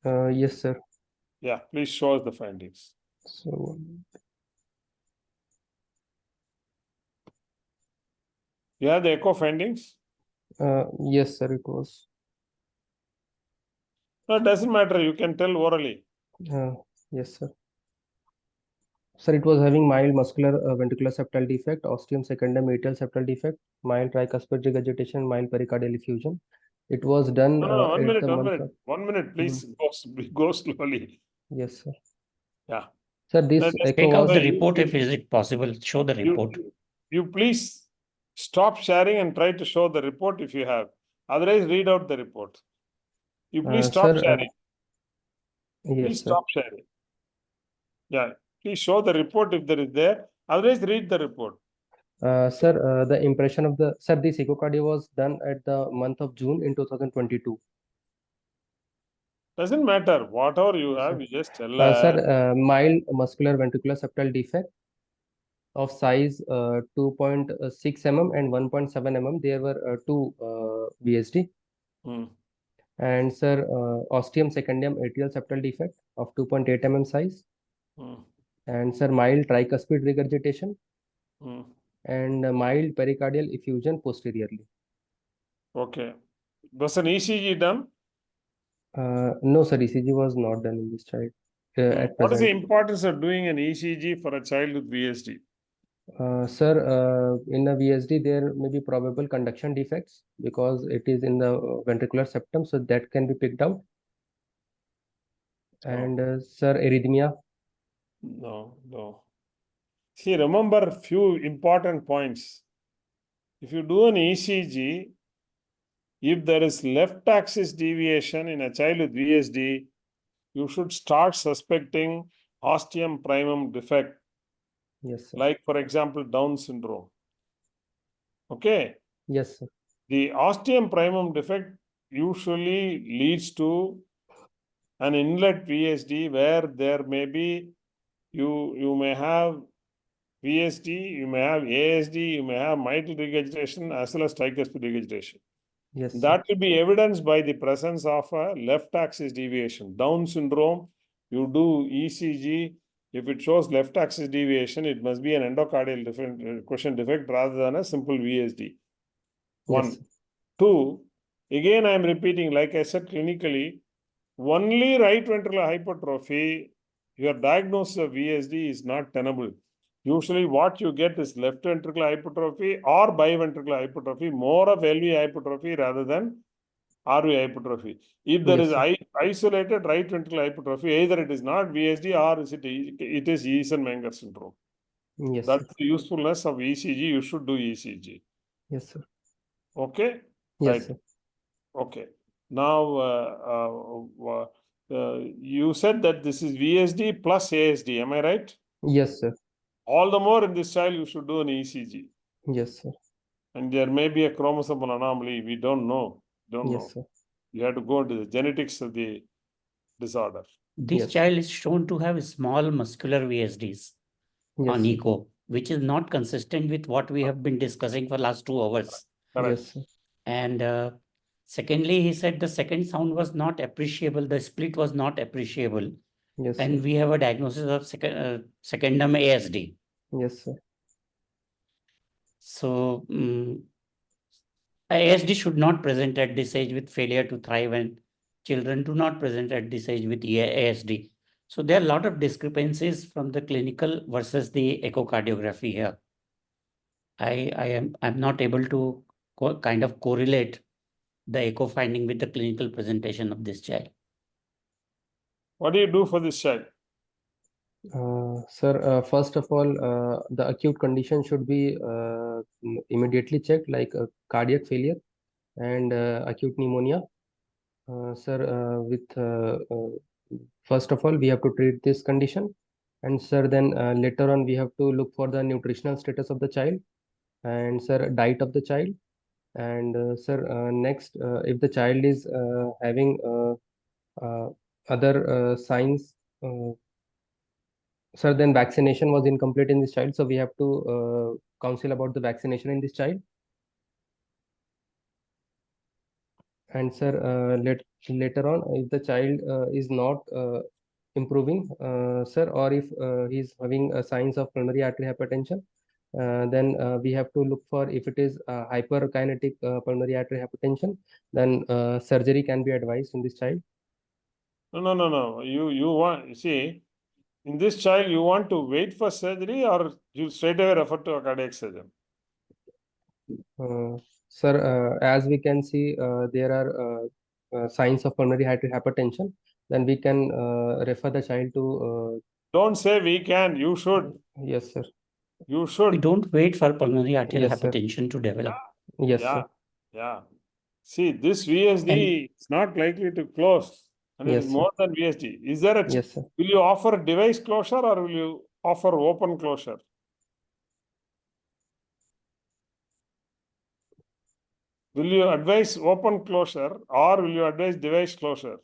Yes, sir. Yeah, please show us the findings. So, You have the echo findings? yes, sir, it was. No, it doesn't matter. You can tell orally. Yes, sir. Sir, it was having mild muscular ventricular septal defect, ostium secundum atrial septal defect, mild tricuspid regurgitation, mild pericardial effusion. It was done No, at the month of... 1 minute, please. Go slowly. Yes, sir. Yeah. Sir, this Let's echo Take out was... the report if is it possible. Show the report. You please stop sharing and try to show the report if you have. Otherwise, read out the report. You please stop sir, sharing. yes, Please sir. stop sharing. Yeah. Please show the report if there is there. Otherwise, read the report. Sir, the impression of the... Sir, this echocardiogram was done at the month of June in 2022. Doesn't matter. Whatever you Yes, have, sir. you just tell us. Sir, mild muscular ventricular septal defect of size 2.6 mm and 1.7 mm. There were two VSD. And sir, ostium secundum atrial septal defect of 2.8 mm size. And sir, mild tricuspid regurgitation. And mild pericardial effusion posteriorly. Okay. Was an ECG done? No, sir, ECG was not done in this child at What is the present. importance of doing an ECG for a child with VSD? Sir, in a VSD, there may be probable conduction defects because it is in the ventricular septum, so that can be picked out. And sir, arrhythmia. No. See, remember few important points. If you do an ECG, if there is left axis deviation in a child with VSD, you should start suspecting ostium primum defect. Yes, sir. Like, for example, Down syndrome. Okay? Yes, sir. The ostium primum defect usually leads to an inlet VSD where there may be, you may have VSD, you may have ASD, you may have mitral regurgitation as well as tricuspid regurgitation. Yes, sir. That will be evidenced by the presence of a left axis deviation. Down syndrome, you do ECG. If it shows left axis deviation, it must be an endocardial cushion defect rather than a simple VSD. One. Yes. Two, again I am repeating, like I said clinically, only right ventricular hypertrophy, your diagnosis of VSD is not tenable. Usually what you get is left ventricular hypertrophy or biventricular hypertrophy, more of LV hypertrophy rather than RV hypertrophy. If there Yes, is sir. isolated right ventricular hypertrophy, either it is not VSD or it is Eisen-Menger syndrome. Yes, That's sir. the usefulness of ECG. You should do ECG. Yes, sir. Okay? Yes, Right. sir. Okay. Now, you said that this is VSD plus ASD. Am I right? Yes, sir. All the more in this child, you should do an ECG. Yes, sir. And there may be a chromosomal anomaly. We don't know. Yes, sir. You have to go into the genetics of the disorder. This Yes. child is shown to have small muscular VSDs Yes, on sir. echo, which is not consistent with what we have been discussing for last 2 hours. Correct. Yes, sir. And secondly, he said the second sound was not appreciable. The split was not appreciable. Yes, And sir. we have a diagnosis of secondum ASD. Yes, sir. So ASD should not present at this age with failure to thrive, and children do not present at this age with ASD. So there are a lot of discrepancies from the clinical versus the echocardiography here. I'm not able to kind of correlate the echo finding with the clinical presentation of this child. What do you do for this child? Sir, first of all, the acute condition should be immediately checked, like cardiac failure and acute pneumonia. Sir, first of all, we have to treat this condition. And sir, then later on, we have to look for the nutritional status of the child and sir, diet of the child. And sir, next, if the child is having other signs, sir, then vaccination was incomplete in this child. So we have to counsel about the vaccination in this child. And sir, later on, if the child is not improving, sir, or if he is having signs of pulmonary artery hypertension, then we have to look for if it is hyperkinetic pulmonary artery hypertension, then surgery can be advised in this child. No. You want, see, in this child, you want to wait for surgery or you straight away refer to a cardiac surgeon? Sir, as we can see, there are signs of pulmonary artery hypertension. Then we can refer the child to. Don't say we can, you should. Yes, sir. You We should. don't wait for pulmonary arterial Yes, sir. hypertension to develop. Yes, Yeah, sir. yeah. See, this VSD is not likely to close, and it Yes, is sir. more than VSD. Is there a, Yes, sir. will you offer device closure or will you offer open closure? Will you advise open closure or will you advise device closure?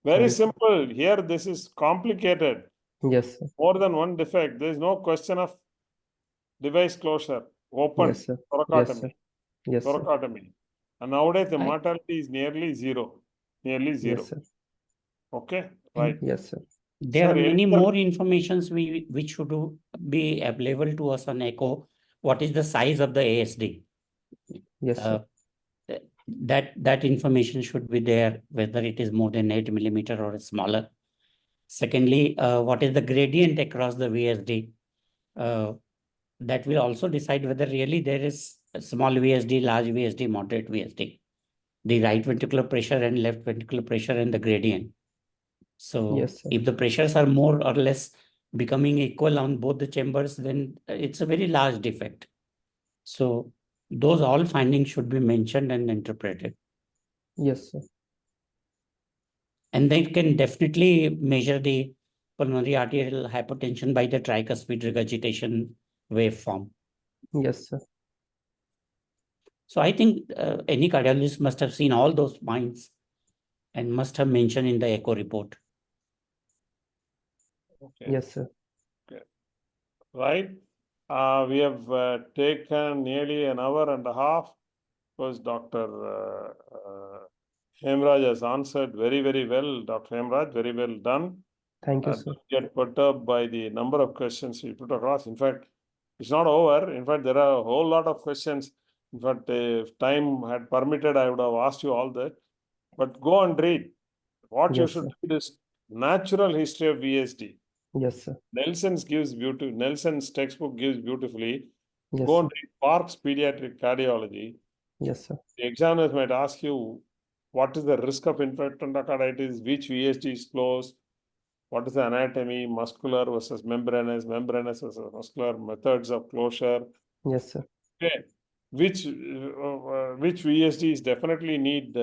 Very Sorry. simple. Here, this is complicated. Yes, sir. More than one defect. There is no question of device closure. Open Yes, sir. Yes, thoracotomy. sir. Yes, sir. Thoracotomy. And nowadays, the I- mortality is nearly zero. Nearly zero. Yes, sir. Okay, right. Yes, sir. There are Sir, many any- more informations which should be available to us on echo. What is the size of the ASD? Yes, sir. That information should be there, whether it is more than 8 millimeter or smaller. Secondly, what is the gradient across the VSD? That will also decide whether really there is a small VSD, large VSD, moderate VSD. The right ventricular pressure and left ventricular pressure and the gradient. So Yes, sir. if the pressures are more or less becoming equal on both the chambers, then it's a very large defect. So those all findings should be mentioned and interpreted. Yes, sir. And they can definitely measure the pulmonary arterial hypertension by the tricuspid regurgitation waveform. Yes, sir. So I think any cardiologist must have seen all those points and must have mentioned in the echo report. Okay. Yes, sir. Right. We have taken nearly an hour and a half because Dr. Hemraj has answered very, very well. Dr. Hemraj, very well done. Thank you, sir. Don't get perturbed by the number of questions we put across. In fact, it's not over. In fact, there are a whole lot of questions. In fact, if time had permitted, I would have asked you all that. But go and read. What you Yes, should sir. read is natural history of VSD. Yes, sir. Nelson's textbook gives beautifully. Yes, Go sir. and read Park's Pediatric Cardiology. Yes, sir. The examiners might ask you, what is the risk of infected endocarditis, which VSD is closed, what is the anatomy, muscular versus membranous versus muscular, methods of closure. Yes, sir. Okay. Which VSDs definitely need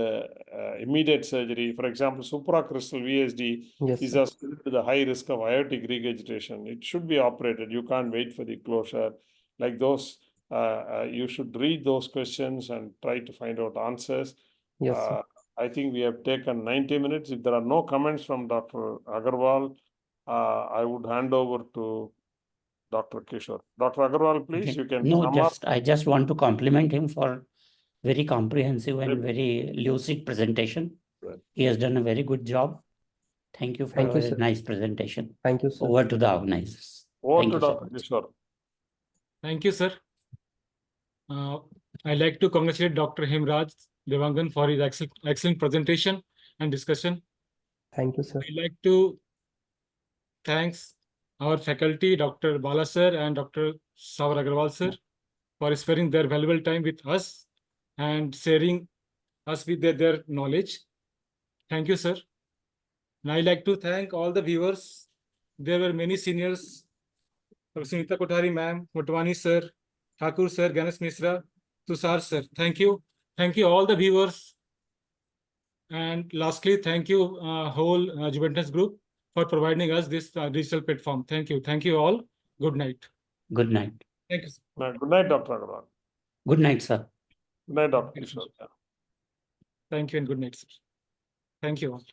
immediate surgery. For example, supracrystal VSD Yes, is sir. associated with a high risk of aortic regurgitation. It should be operated. You can't wait for the closure. Like those, you should read those questions and try to find out answers. Yes, sir. I think we have taken 90 minutes. If there are no comments from Dr. Agarwal, I would hand over to Dr. Kishore. Dr. Agarwal, please, Okay. you can No, sum up. I just want to compliment him for very comprehensive and very lucid presentation. Right. He has done a very good job. Thank you for Thank you, a sir. nice presentation. Thank you, sir. Over to the organizers. Over Thank to you so Dr. much. Kishore. Thank you, sir. I'd like to congratulate Dr. Hemraj Dewangan for his excellent presentation and discussion. Thank you, sir. I'd like to thank our faculty, Dr. Bala sir and Dr. Sanwar Agarwal sir, for sparing their valuable time with us and sharing us with their knowledge. Thank you, sir. And I'd like to thank all the viewers. There were many seniors, Sunita Kothari ma'am, Motwani sir, Thakur sir, Ganesh Misra, Tushar sir. Thank you. Thank you all the viewers. And lastly, thank you whole Juventus group for providing us this digital platform. Thank you. Thank you all. Good night. Good night. Thank you, sir. Good night, Dr. Agarwal. Good night, sir. Good night, Dr. Kishore. Thank you and good night, sir. Thank you all.